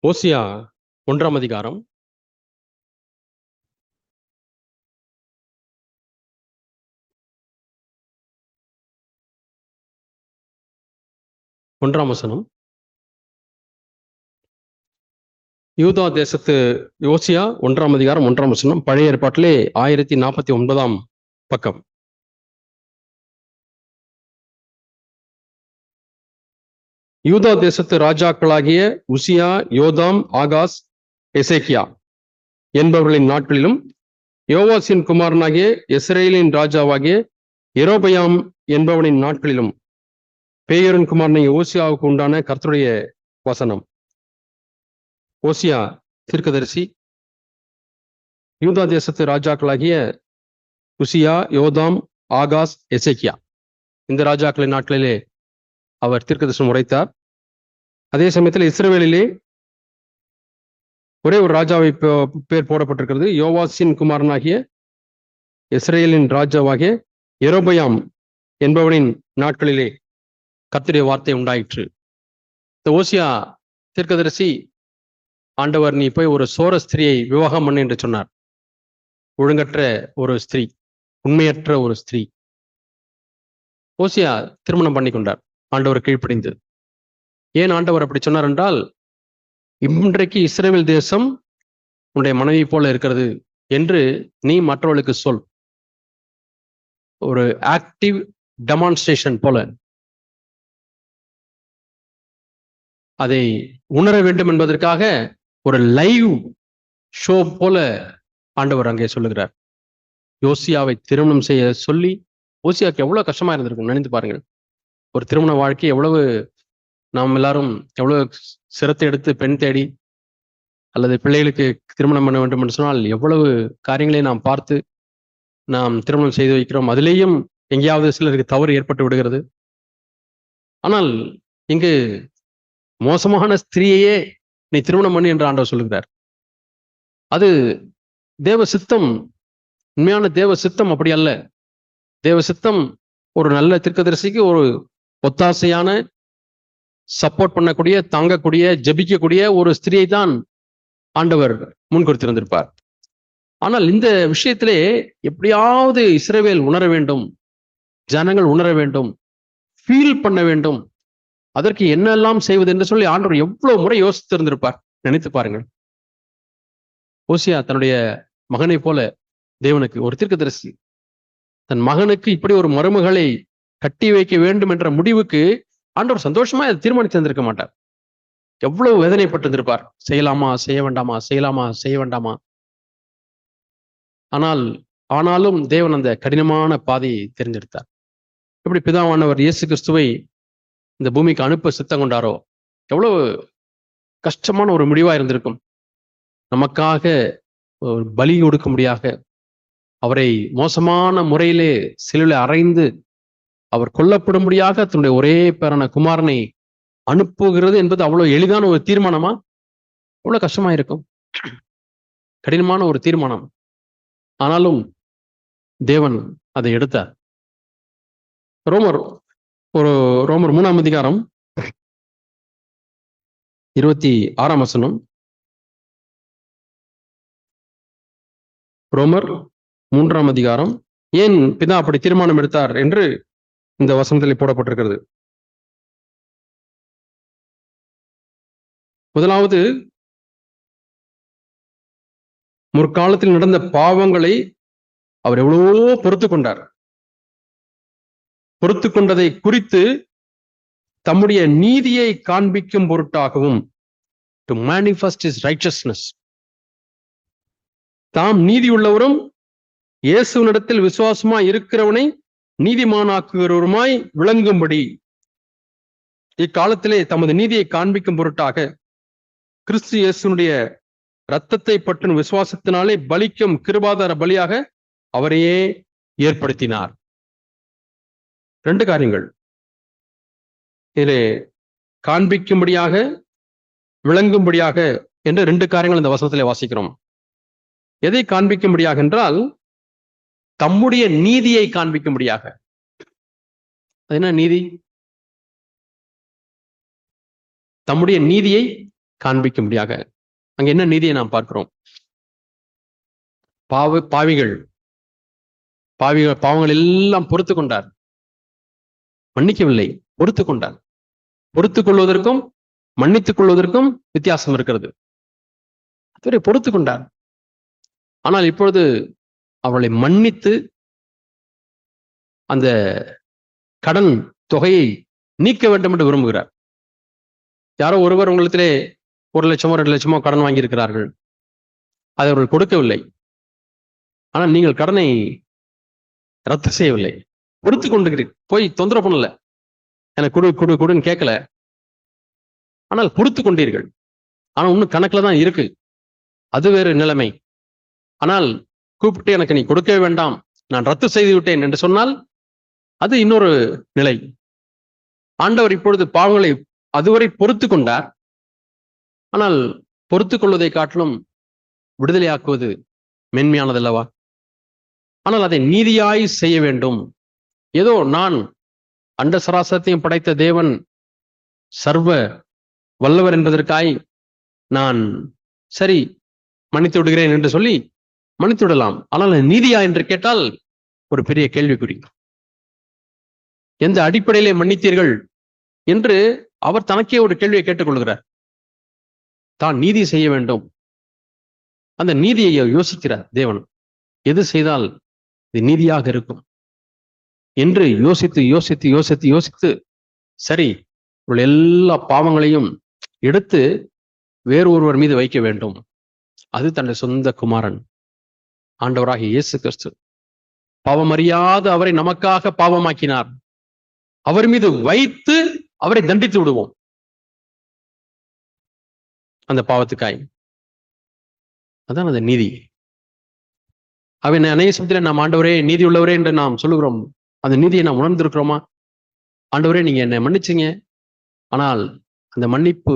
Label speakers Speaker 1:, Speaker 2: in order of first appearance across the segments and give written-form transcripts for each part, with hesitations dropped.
Speaker 1: ஓசியா 1ஆம் அதிகாரம் 1ஆம் வசனம். யூதா தேசத்து ஓசியா 1ஆம் அதிகாரம் 1ஆம் வசனம். பழைய ஏற்பாட்டிலே 1049ஆம் பக்கம். யூதா தேசத்து ராஜாக்களாகிய உசியா, யோதாம், ஆகாஸ், எசேக்கியா என்பவர்களின் நாட்களிலும், யோவாசின் குமாரனாகிய இஸ்ரவேலின் ராஜாவாகிய யெரொபெயாம் என்பவனின் நாட்களிலும் பேயோரின் குமாரனாகிய ஓசியாவுக்கு உண்டான கர்த்தருடைய வசனம். ஓசியா தீர்க்கதரிசி யூதா தேசத்து ராஜாக்களாகிய உசியா, யோதாம், ஆகாஸ், எசேக்கியா இந்த ராஜாக்களின் நாட்களிலே அவர் தீர்க்கதரிசனம் உரைத்தார். அதே சமயத்தில் இஸ்ரவேலிலே ஒரே ஒரு ராஜாவை பேர் போடப்பட்டிருக்கிறது. யோவாசின் குமாரனாகிய இஸ்ரவேலின் ராஜாவாகிய யெரொபெயாம் என்பவனின் நாட்களிலே கர்த்தருடைய வார்த்தை உண்டாயிற்று. இந்த ஓசியா தீர்க்கதரிசி, ஆண்டவர் நீ போய் ஒரு சோர ஸ்திரியை விவாகம் பண்ணு என்று சொன்னார். ஒழுங்கற்ற ஒரு ஸ்திரீ, உண்மையற்ற ஒரு ஸ்திரீ. ஓசியா திருமணம் பண்ணி கொண்டார், ஆண்டவர் கீழ்ப்படிந்து. ஏன் ஆண்டவர் அப்படி சொன்னார் என்றால், இன்றைக்கு இஸ்ரவேல் தேசம் உன்னுடைய மனைவி போல இருக்கிறது என்று நீ மற்றவர்களுக்கு சொல். ஒரு ஆக்டிவ் டெமான்ஸ்ட்ரேஷன் போல அதை உணர வேண்டும் என்பதற்காக ஒரு லைவ் ஷோ போல ஆண்டவர் அங்கே சொல்லுகிறார். யோசியாவை திருமணம் செய்ய சொல்லி, ஓசியாவுக்கு எவ்வளவு கஷ்டமா இருந்திருக்கும் நினைத்து பாருங்கள். ஒரு திருமண வாழ்க்கை எவ்வளவு, நாம் எல்லாரும் எவ்வளவு சிரத்தை எடுத்து பெண் தேடி அல்லது பிள்ளைகளுக்கு திருமணம் பண்ண வேண்டும் என்று சொன்னால் எவ்வளவு காரியங்களை நாம் பார்த்து நாம் திருமணம் செய்து வைக்கிறோம். அதிலேயும் எங்கேயாவது சிலருக்கு தவறு ஏற்பட்டு விடுகிறது. ஆனால் இங்கு மோசமான ஸ்திரீயையே நீ திருமணம் பண்ணி என்று ஆண்டவர் சொல்லுகிறார். அது தேவ சித்தம், உண்மையான தேவ சித்தம் அப்படி அல்ல. தேவ சித்தம் ஒரு நல்ல தீர்க்கதரிசிக்கு ஒரு ஒத்தாசையான, சப்போர்ட் பண்ணக்கூடிய, தாங்கக்கூடிய, ஜபிக்கக்கூடிய ஒரு ஸ்திரியை தான் ஆண்டவர் முன்குறித்திருந்திருப்பார். ஆனால் இந்த விஷயத்திலே எப்படியாவது இஸ்ரவேல் உணர வேண்டும், ஜனங்கள் உணர வேண்டும், ஃபீல் பண்ண வேண்டும். அதற்கு என்னெல்லாம் செய்வது என்று சொல்லி ஆண்டவர் எவ்வளவு முறை யோசித்திருந்திருப்பார், நினைத்து பாருங்கள். ஓசியா தன்னுடைய மகனை போல தேவனுக்கு ஒரு தீர்க்கதரிசி, தன் மகனுக்கு இப்படி ஒரு மருமகளை கட்டி வைக்க வேண்டும் என்ற முடிவுக்கு ஆண்டவர் சந்தோஷமா அதை தீர்மானித்து தந்திருக்க மாட்டார். எவ்வளவு வேதனைப்பட்டிருந்திருப்பார். செய்யலாமா, செய்ய வேண்டாமா, செய்யலாமா, செய்ய வேண்டாமா. ஆனாலும் தேவன் அந்த கடினமான பாதையை தெரிஞ்செடுத்தார். எப்படி பிதாவானவர் இயேசு கிறிஸ்துவை இந்த பூமிக்கு அனுப்ப சித்தம் கொண்டாரோ, எவ்வளவு கஷ்டமான ஒரு முடிவா இருந்திருக்கும். நமக்காக ஒரு பலி கொடுக்கும்படியாக அவரை மோசமான முறையிலே சிலுவையில் அறைந்து அவர் கொல்லப்படும்படியாக தன்னுடைய ஒரே பேரான குமாரனை அனுப்புகிறது என்பது அவ்வளவு எளிதான ஒரு தீர்மானமா? எவ்வளவு கஷ்டமா இருக்கும், கடினமான ஒரு தீர்மானம். ஆனாலும் தேவன் அதை எடுத்தார். ரோமர் 3ஆம் அதிகாரம் 26ஆம் வசனம். ரோமர் 3ஆம் அதிகாரம், ஏன் பிதா அப்படி தீர்மானம் எடுத்தார் என்று இந்த வசனத்தில் போடப்பட்டிருக்கிறது. முதலாவது, முற்காலத்தில் நடந்த பாவங்களை அவர் எவ்வளவோ பொறுத்து கொண்டார். பொறுத்து கொண்டதை குறித்து தம்முடைய நீதியை காண்பிக்கும் பொருட்டாகவும், டு manifest his righteousness, தாம் நீதியுள்ளவரும் இயேசுவினிடத்தில் விசுவாசமாய் இருக்கிறவனை நீதிமானாக்குகிறவருமாய் விளங்கும்படி இக்காலத்திலே தமது நீதியை காண்பிக்கும் பொருட்டாக கிறிஸ்து இயேசுனுடைய இரத்தத்தை பற்றும் விசுவாசத்தினாலே பலிக்கும் கிருபாதார பலியாக அவரையே ஏற்படுத்தினார். 2 காரியங்கள் இதிலே, காண்பிக்கும்படியாக, விளங்கும்படியாக என்று 2 காரியங்கள் இந்த வசனத்திலே வாசிக்கிறோம். எதை காண்பிக்கும்படியாக என்றால், தம்முடைய நீதியை காண்பிக்கும்படியாக. அது என்ன நீதி? தம்முடைய நீதியை காண்பிக்கும்படியாக அங்க என்ன நீதியை நாம் பார்க்கிறோம்? பாவிகள் பாவங்கள் எல்லாம் பொறுத்து கொண்டார், மன்னிக்கவில்லை, பொறுத்து கொண்டார். பொறுத்துக் கொள்வதற்கும் மன்னித்துக் கொள்வதற்கும் வித்தியாசம் இருக்கிறது. அதுவரை பொறுத்து கொண்டார். ஆனால் இப்பொழுது அவர்களை மன்னித்து அந்த கடன் தொகையை நீக்க வேண்டும் என்று விரும்புகிறார். யாரோ ஒருவர் உங்களிடத்திலே 1 லட்சமோ 2 லட்சமோ கடன் வாங்கியிருக்கிறார்கள், அதை அவர்கள் கொடுக்கவில்லை. ஆனால் நீங்கள் கடனை ரத்து செய்யவில்லை, பொறுத்து கொண்டுகிறீர்கள். போய் தொந்தரவு பண்ணல, எனக்கு கொடுன்னு கேட்கல, ஆனால் பொறுத்து கொண்டீர்கள். ஆனா இன்னும் கணக்குல தான் இருக்கு, அது வேறு நிலைமை. ஆனால் கூப்பிட்டு எனக்கு நீ கொடுக்கவே வேண்டாம், நான் ரத்து செய்து விட்டேன் என்று சொன்னால் அது இன்னொரு நிலை. ஆண்டவர் இப்பொழுது பாவங்களை அதுவரை பொறுத்து கொண்டார். ஆனால் பொறுத்து கொள்வதை காட்டிலும் விடுதலையாக்குவது மென்மையானது அல்லவா? ஆனால் அதை நீதியாய் செய்ய வேண்டும். ஏதோ நான் அண்ட சராசரத்தையும் படைத்த தேவன் சர்வ வல்லவர் என்பதற்காய் நான் சரி மன்னித்து விடுகிறேன் என்று சொல்லி மன்னித்து விடலாம். ஆனால் நீதியா என்று கேட்டால் ஒரு பெரிய கேள்விக்குறி. எந்த அடிப்படையிலே மன்னித்தீர்கள் என்று அவர் தனக்கே ஒரு கேள்வியை கேட்டுக்கொள்கிறார். தான் நீதி செய்ய வேண்டும், அந்த நீதியை யோசிக்கிறார் தேவன். எது செய்தால் இது நீதியாக இருக்கும் என்று யோசித்து யோசித்து யோசித்து யோசித்து சரி உள்ள எல்லா பாவங்களையும் எடுத்து வேறு ஒருவர் மீது வைக்க வேண்டும். அது தன்னுடைய சொந்த குமாரன் ஆண்டவராகிய இயேசு கிறிஸ்து. பாவம் அறியாத அவரை நமக்காக பாவமாக்கினார். அவர் மீது வைத்து அவரை தண்டித்து விடுவோம் அந்த பாவத்துக்காய். அதான் அந்த நீதி. அவன் அநேக சமயத்தில் நாம் ஆண்டவரே நீதி உள்ளவரே என்று நாம் சொல்லுகிறோம். அந்த நீதியை நாம் உணர்ந்திருக்கிறோமா? ஆண்டவரே நீங்க என்னை மன்னிச்சிங்க, ஆனால் அந்த மன்னிப்பு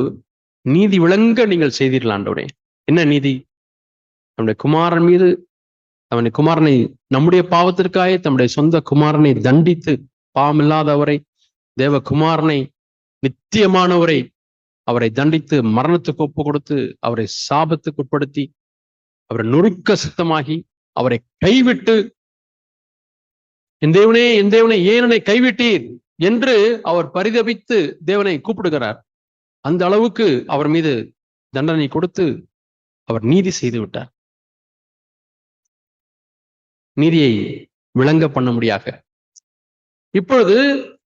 Speaker 1: நீதி விளங்க நீங்கள் செய்தீர்கள் ஆண்டவரே. என்ன நீதி? நம்முடைய குமாரன் மீது, அவனுடைய குமாரனை நம்முடைய பாவத்திற்காக தம்முடைய சொந்த குமாரனை தண்டித்து, பாவமில்லாதவரை, தேவ குமாரனை, நித்தியமானவரை அவரை தண்டித்து மரணத்துக்கு ஒப்பு கொடுத்து அவரை சாபத்துக்கு உட்படுத்தி அவரை நொறுக்க சித்தமாகி அவரை கைவிட்டு என் தேவனே ஏன் என்னை கைவிட்டீர் என்று அவர் பரிதபித்து தேவனை கூப்பிடுகிறார். அந்த அளவுக்கு அவர் மீது தண்டனை கொடுத்து அவர் நீதி செய்து விட்டார். நீதியை விளங்க பண்ண முடியாக. இப்பொழுது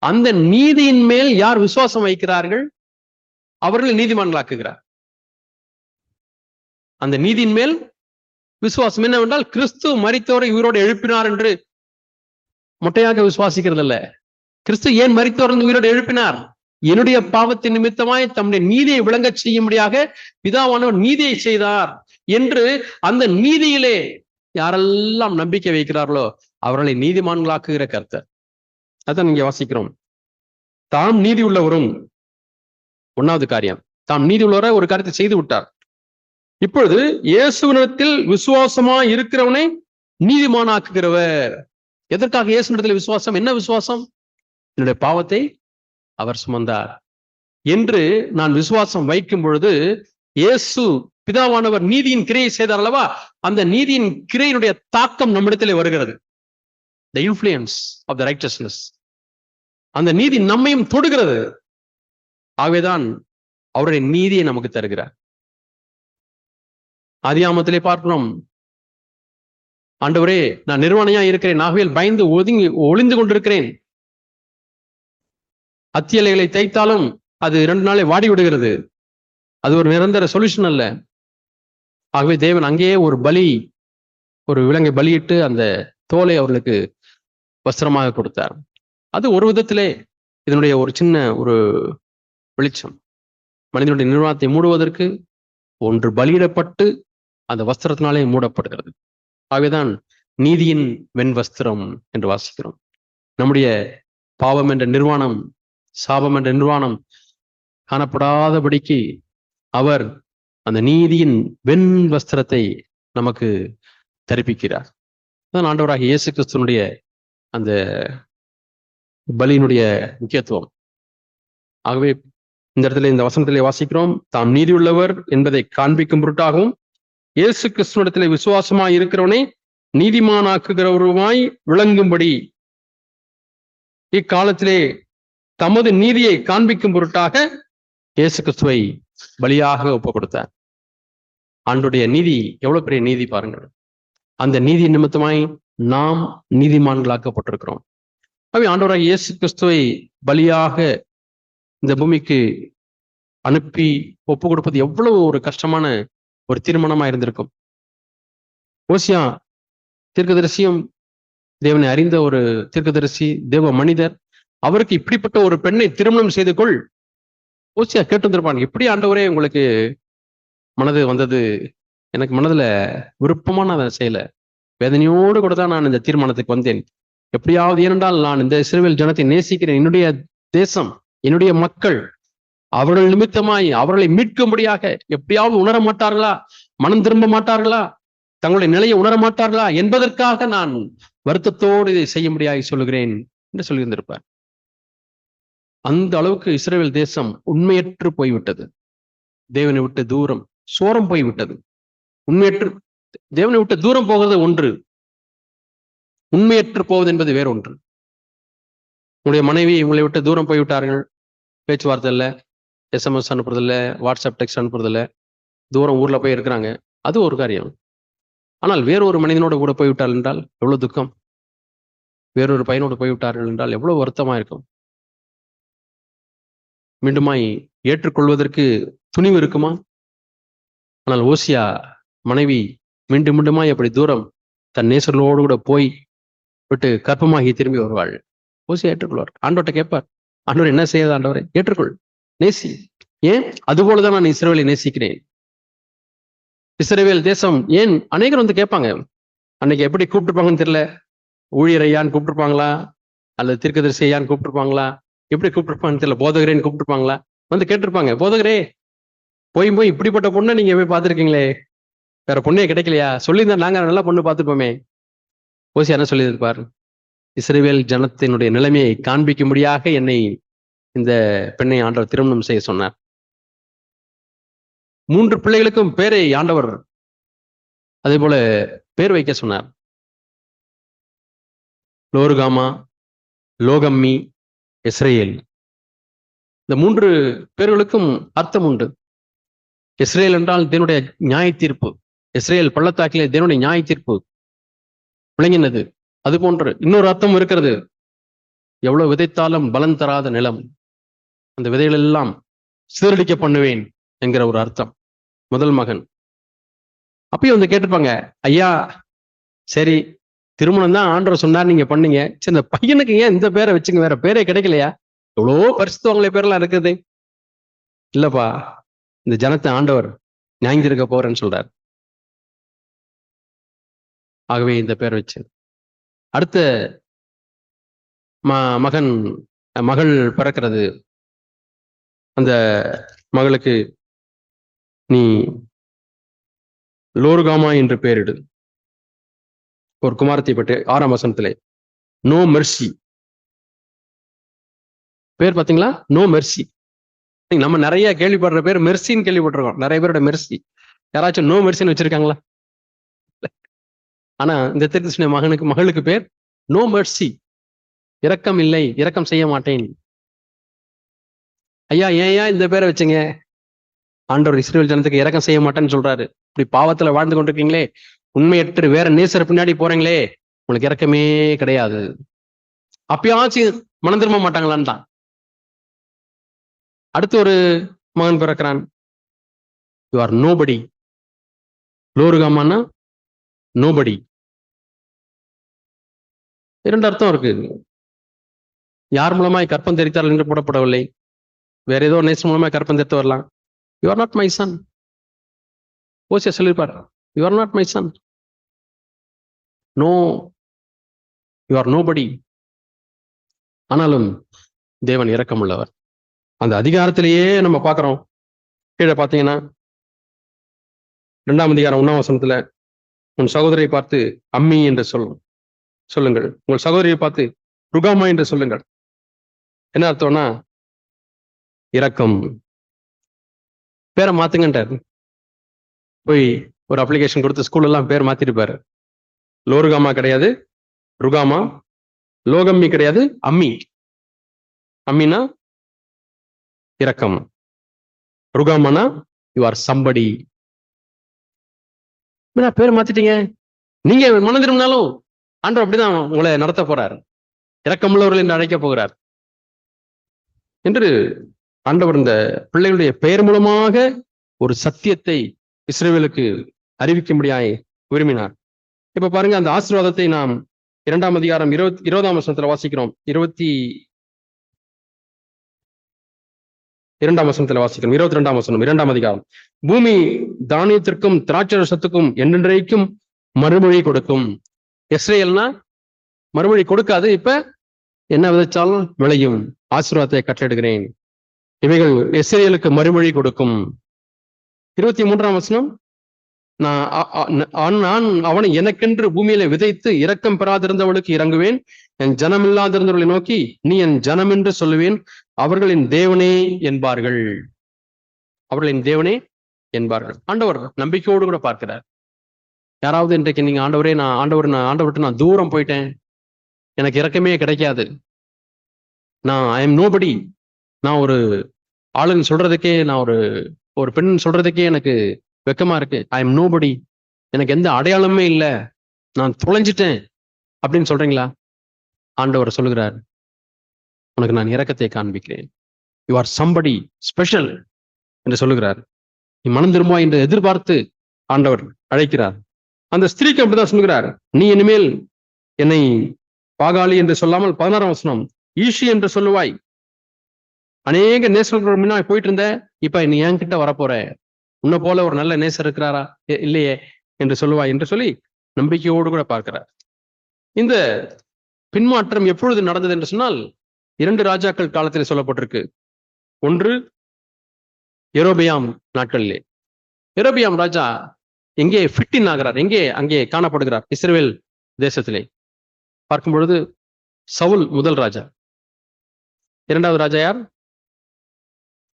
Speaker 1: அந்த நீதியின் மேல் யார் விசுவாசம் வைக்கிறார்கள் அவர்கள் நீதிமான்களாக்குகிறார். அந்த நீதியின் மேல் விசுவாசம் என்னவென்றால் கிறிஸ்து மரித்தோரை உயிரோடு எழுப்பினார் என்று மொட்டையாக விசுவாசிக்கிறது அல்ல. கிறிஸ்து ஏன் மரித்தோர் உயிரோடு எழுப்பினார்? என்னுடைய பாவத்தின் நிமித்தமாய் தம்முடைய நீதியை விளங்க செய்யும்படியாக பிதாவானவர் நீதியை செய்தார் என்று அந்த நீதியிலே யாரெல்லாம் நம்பிக்கை வைக்கிறார்களோ அவர்களை நீதிமான்களாக்குகிற கர்த்தர். அதான் இங்க வாசிக்கிறோம். தாம் நீதி உள்ளவரும், 1வது காரியம், தாம் நீதி உள்ளவரை ஒரு காரியத்தை செய்து விட்டார். இப்பொழுது இயேசுவினிடத்தில் விசுவாசமா இருக்கிறவனை நீதிமானாக்குகிறவர். எதற்காக இயேசுவினிடத்தில் விசுவாசம்? என்ன விசுவாசம்? என்னுடைய பாவத்தை அவர் சுமந்தார் என்று நான் விசுவாசம் வைக்கும் பொழுது இயேசு பிதாவானவர் நீதியின் கிரையை செய்தார் அல்லவா? அந்த நீதியின் கிரையினுடைய தாக்கம் நம்மிடத்திலே வருகிறது. The influence of the righteousness. அந்த நீதி நம்மையும் தொடுகிறது. ஆகவேதான் அவருடைய நீதியை நமக்கு தருகிறார். ஆதியாகமத்திலே பார்க்கிறோம், ஆண்டவரே நான் நிர்வாணியா இருக்கிறேன், ஆகவே பயந்து ஒளிந்து கொண்டிருக்கிறேன். அத்தியலைகளை தைத்தாலும் அது 2 நாளே வாடி விடுகிறது. அது ஒரு நிரந்தர சொல்யூஷன் அல்ல. ஆகவே தேவன் அங்கேயே ஒரு விலங்கை பலியிட்டு அந்த தோலை அவர்களுக்கு வஸ்திரமாக கொடுத்தார். அது ஒரு விதத்திலே இதனுடைய ஒரு சின்ன ஒரு வெளிச்சம். மனிதனுடைய நிர்வாணத்தை மூடுவதற்கு ஒன்று பலியிடப்பட்டு அந்த வஸ்திரத்தினாலே மூடப்படுகிறது. ஆகவேதான் நீதியின் வெண் வஸ்திரம் என்று வாசிக்கிறோம். நம்முடைய பாவம் என்ற நிர்வாணம், சாபம் என்ற நிர்வாணம் காணப்படாதபடிக்கு அவர் அந்த நீதியின் வெண் வஸ்திரத்தை நமக்கு தரிப்பிக்கிறார். அதான் ஆண்டவராகிய இயேசு கிறிஸ்துவனுடைய அந்த பலியினுடைய முக்கியத்துவம். ஆகவே இந்த இடத்துல இந்த வசனத்திலே வாசிக்கிறோம், தாம் நீதியுள்ளவர் என்பதை காண்பிக்கும் பொருட்டாகவும் இயேசு கிறிஸ்துவிடத்திலே விசுவாசமாய் இருக்கிறவனை நீதிமானாக்குகிறவருமாய் விளங்கும்படி இக்காலத்திலே தமது நீதியை காண்பிக்கும் பொருட்டாக இயேசு கிறிஸ்துவை பலியாக ஒப்புக் கொடுத்தார். ஆண்டுடைய நீதி எவ்வளவு பெரிய நீதி பாருங்கள். அந்த நீதி நிமித்தமாய் நாம் நீதிமான்களாக்கப்பட்டிருக்கிறோம். அவை ஆண்டவராக இயேசு கிறிஸ்துவை பலியாக இந்த பூமிக்கு அனுப்பி ஒப்பு கொடுப்பது எவ்வளவு ஒரு கஷ்டமான ஒரு தீர்மானமா இருந்திருக்கும். ஓசியா தீர்க்கதரிசியும் தேவனை அறிந்த ஒரு தீர்க்கதரிசி, தேவ மனிதர், அவருக்கு இப்படிப்பட்ட ஒரு பெண்ணை திருமணம் செய்து கொள் ஓசியா கேட்டு வந்திருப்பாங்க. எப்படி ஆண்டவரே உங்களுக்கு மனது வந்தது? எனக்கு மனதுல விருப்பமா நான் அதை செய்யல, வேதனையோடு கூட தான் நான் இந்த தீர்மானத்துக்கு வந்தேன். எப்படியாவது, ஏனென்றால் நான் இந்த இஸ்ரவேல் ஜனத்தை நேசிக்கிறேன். என்னுடைய தேசம், என்னுடைய மக்கள், அவர்கள் நிமித்தமாய் அவர்களை மீட்கும்படியாக எப்படியாவது உணர மாட்டார்களா, மனம் திரும்ப மாட்டார்களா, தங்களுடைய நிலையை உணர மாட்டார்களா என்பதற்காக நான் வருத்தத்தோடு இதை செய்ய முடியாது சொல்லுகிறேன் என்று சொல்லியிருந்திருப்பார். அந்த அளவுக்கு இஸ்ரவேல் தேசம் உண்மையற்று போய்விட்டது. தேவனை விட்டு தூரம் சோரம் போய்விட்டது. உண்மையற்று தேவனை விட்டு தூரம் போகிறது ஒன்று, உண்மையற்று போவது என்பது வேறொன்று. உங்களுடைய மனைவி உங்களை விட்டு தூரம் போய்விட்டார்கள், பேச்சுவார்த்தை இல்லை, SMS அனுப்புறதில்ல, வாட்ஸ்அப் டெக்ஸ்ட் அனுப்புறதில்ல, தூரம் ஊர்ல போய் இருக்கிறாங்க, அது ஒரு காரியம். ஆனால் வேறொரு மனிதனோடு கூட போய்விட்டார்கள் என்றால் எவ்வளவு துக்கம், வேறொரு பையனோடு போய்விட்டார்கள் என்றால் எவ்வளவு வருத்தமா இருக்கும். மீண்டுமாய் ஏற்றுக்கொள்வதற்கு துணிவு இருக்குமா? ஆனால் ஓசியா மனைவி மீண்டும் மீண்டுமாய் அப்படி தூரம் தன் நேசர்களோடு கூட போய் விட்டு கற்பமாகி திரும்பி வருவாள். ஓசியா ஏற்றுக்கொள்வார். ஆண்டவர்கிட்ட கேட்பார், ஆண்டவர் என்ன செய்யாது? ஆண்டவரை ஏற்றுக்கொள், நேசி. ஏன்? அதுபோலதான் நான் இஸ்ரவேலை நேசிக்கிறேன். இஸ்ரவேல் தேசம் ஏன் அநேகர் வந்து கேட்பாங்க, அன்னைக்கு எப்படி கூப்பிட்டுருப்பாங்கன்னு தெரியல, ஊழியர் ஐயான்னு கூப்பிட்டுருப்பாங்களா, அல்லது தீர்க்கதரிசி ஐயான்னு கூப்பிட்டுருப்பாங்களா, எப்படி கூப்பிட்டுருப்பாங்கன்னு தெரியல, போதகரேன்னு கூப்பிட்டுருப்பாங்களா, வந்து கேட்டிருப்பாங்க, போதகரே போய் இப்படிப்பட்ட பொண்ணை நீங்க போய் பார்த்துருக்கீங்களே, வேற பொண்ணே கிடைக்கலையா? சொல்லியிருந்தா நாங்க நல்லா பொண்ணு பார்த்துப்போமே. ஓசியா என்ன சொல்லியிருப்பார்? இஸ்ரவேல் ஜனத்தினுடைய நிலைமையை காண்பிக்கும்படியாக என்னை இந்த பெண்ணை ஆண்டவர் திருமணம் செய்ய சொன்னார். 3 பிள்ளைகளுக்கும் பேரை ஆண்டவர் அதே போல பேர் வைக்க சொன்னார். லோருகாமா, லோகம்மி, இஸ்ரேல். இந்த 3 பேர்களுக்கும் அர்த்தம் உண்டு. இஸ்ரேல் என்றால் தேவனுடைய நியாய தீர்ப்பு. இஸ்ரேல் பள்ளத்தாக்கிலே தேவனுடைய நியாய தீர்ப்பு விளங்கினது. அது போன்று இன்னொரு அர்த்தம் இருக்கிறது. எவ்வளவு விதைத்தாலும் பலன் தராத நிலம், அந்த விதைகள் எல்லாம் சீரடிக்க பண்ணுவேன் என்கிற ஒரு அர்த்தம். முதல் மகன். அப்பயும் வந்து கேட்டிருப்பாங்க, ஐயா சரி திருமணம் தான் ஆண்டவர் சொன்னார், நீங்க பண்ணீங்க, சரி இந்த பையனுக்கு ஏன் இந்த பேரை வச்சுங்க, வேற பேரே கிடைக்கலையா? எவ்வளவோ பரிசுத்தவங்களே பேரெல்லாம் இருக்குது. இல்லப்பா, இந்த ஜனத்தை ஆண்டவர் நியாயந்திருக்க போறேன்னு சொல்றார். ஆகவே இந்த பேர் வச்சு அடுத்த மகள் பிறக்கிறது. அந்த மகளுக்கு நீ லோருகாமா என்று பெயரிடு. ஒரு குமாரத்தை பற்றி 6ஆம் வசனத்திலே நோ மெர்சி பேர் பார்த்தீங்களா? No mercy. நம்ம நிறைய கேள்விப்படுற பேர் மெர்சின்னு கேள்விப்பட்டிருக்கோம். நிறைய பேரோட மெர்சி. யாராச்சும் நோ மெர்சின்னு வச்சிருக்காங்களா? ஆனா இந்த திருஷ்ண மகளுக்கு பேர் நோ மெர்சி, இரக்கம் இல்லை, இரக்கம் செய்ய மாட்டேன். ஐயா ஏன் இந்த பேரை வச்சுங்க? ஆண்டவர் இஸ்ரவேல் ஜனத்துக்கு இரக்கம் செய்ய மாட்டேன்னு சொல்றாரு. இப்படி பாவத்துல வாழ்ந்து கொண்டிருக்கீங்களே, உண்மையற்று வேற நேசர் பின்னாடி போறீங்களே, உங்களுக்கு இரக்கமே கிடையாது. அப்பயாச்சும் மனம் திரும்ப மாட்டாங்களான்னு தான். அடுத்து ஒரு மகன் பிறக்கிறான். You are nobody. லோருகாமான்னா நோபடி. 2 அர்த்தம் இருக்கு. யார் மூலமாய் கற்பம் தெரித்தார்கள் என்று போடப்படவில்லை, வேற ஏதோ நேசம் மூலமாய் கற்பம் தெரித்து வரலாம். You are not my son. Hosea சொல்லியிருப்பார், you are not my son. No, you are nobody. ஆனாலும் தேவன் இரக்கமுள்ளவர். அந்த அதிகாரத்திலேயே நம்ம பார்க்கிறோம். கீழே பார்த்தீங்கன்னா 2ஆம் அதிகாரம் 1ஆம் வசனத்துல, உன் சகோதரியை பார்த்து அம்மி என்று சொல்லுங்கள், உங்கள் சகோதரியை பார்த்து ருகாமா என்று சொல்லுங்கள். என்ன அர்த்தம்னா, இரக்கம். பேரை மாத்துங்கன்றார். போய் ஒரு அப்ளிகேஷன் கொடுத்து ஸ்கூல் எல்லாம் பேர் மாத்திருப்பாரு. லோருகாமா கிடையாது, ருகாமா. லோகம்மி கிடையாது, அம்மி. அம்மினா இரக்கம். ருகாமானா யூ ஆர் சம்படி. பேர் மாத்திட்டீங்க. நீங்க மனம் திரும்பினாலும் ஆண்டவர் அப்படிதான் உங்களை நடத்த போறார். இரக்கமுள்ளவர்கள் என்று அழைக்க போகிறார் என்று ஆண்டவர் இந்த பிள்ளைகளுடைய பெயர் மூலமாக ஒரு சத்தியத்தை இஸ்ரவேலுக்கு அறிவிக்கும்படியாய் விரும்பினார். இப்ப பாருங்க, அந்த ஆசீர்வாதத்தை நாம் 2ஆம் அதிகாரம் 20ஆம் வசனத்துல வாசிக்கிறோம். 22ஆம் வசனத்துல வாசிக்கிறோம். 22ஆம் வசனம் 2ஆம் அதிகாரம். பூமி தானியத்திற்கும் திராட்சரசத்துக்கும் என்றென்றைக்கும் மறுமொழி கொடுக்கும். இஸ்ரேல்னா மறுமொழி கொடுக்காது. இப்ப என்ன விதைச்சாலும் விளையும். ஆசீர்வாதத்தை கட்டளையிடுகிறேன். இவைகள் இஸ்ரேலுக்கு மறுமொழி கொடுக்கும். 23ஆம் வசனம், நான் அவனை எனக்கென்று பூமியில விதைத்து இரக்கம் பெறாதிருந்தவளுக்கு இறங்குவேன். என் ஜனம் இல்லாதிருந்தவர்களை நோக்கி நீ என் ஜனம் என்று சொல்லுவேன். அவர்களின் தேவனே என்பார்கள். அவர்களின் தேவனே என்பார்கள். ஆண்டவர் நம்பிக்கையோடு கூட பார்க்கிறார். யாராவது இன்றைக்கு நீங்க ஆண்டவர்கிட்ட நான் தூரம் போயிட்டேன், எனக்கு இரக்கமே கிடைக்காது, நான் ஐ எம் நோபடி, நான் ஒரு ஆளுன்னு சொல்றதுக்கே, நான் ஒரு பெண் சொல்றதுக்கே எனக்கு வெக்கமா இருக்கு, ஐ எம் நோபடி, எனக்கு எந்த அடையாளமே இல்லை, நான் தொலைஞ்சிட்டேன் அப்படின்னு சொல்றீங்களா? ஆண்டவர் சொல்லுகிறார், உனக்கு நான் இரக்கத்தை காண்பிக்கிறேன். யூ ஆர் சம்படி ஸ்பெஷல் என்று சொல்லுகிறார். நீ மனம் திரும்புவா என்று எதிர்பார்த்து ஆண்டவர் அழைக்கிறார். அந்த ஸ்திரீக்கு அப்படிதான் சொல்லுகிறார், நீ இனிமேல் என்னை பாகாளி என்று சொல்லாமல் 16ஆம் வசனம், ஈஷி என்று சொல்லுவாய். அநேக நேசர்கள் முன்னாடி போயிட்டு இருந்த, இப்ப நீ என்கிட்ட வரப்போற, உன்னை போல ஒரு நல்ல நேசர் இருக்கிறாரா இல்லையே என்று சொல்லுவாய் என்று சொல்லி நம்பிக்கையோடு கூட பார்க்கிறார். இந்த பின்மாற்றம் எப்பொழுது நடந்தது என்று சொன்னால் 2 ராஜாக்கள் காலத்தில் சொல்லப்பட்டிருக்கு. ஒன்று யெரொபெயாம் நாட்களிலே. யெரொபெயாம் ராஜா எங்கே ஃபிட்டின் ஆகிறார், அங்கே காணப்படுகிறார் இஸ்ரவேல் தேசத்திலே. பார்க்கும் பொழுது சவுல் முதல் ராஜா. 2வது ராஜா யார்?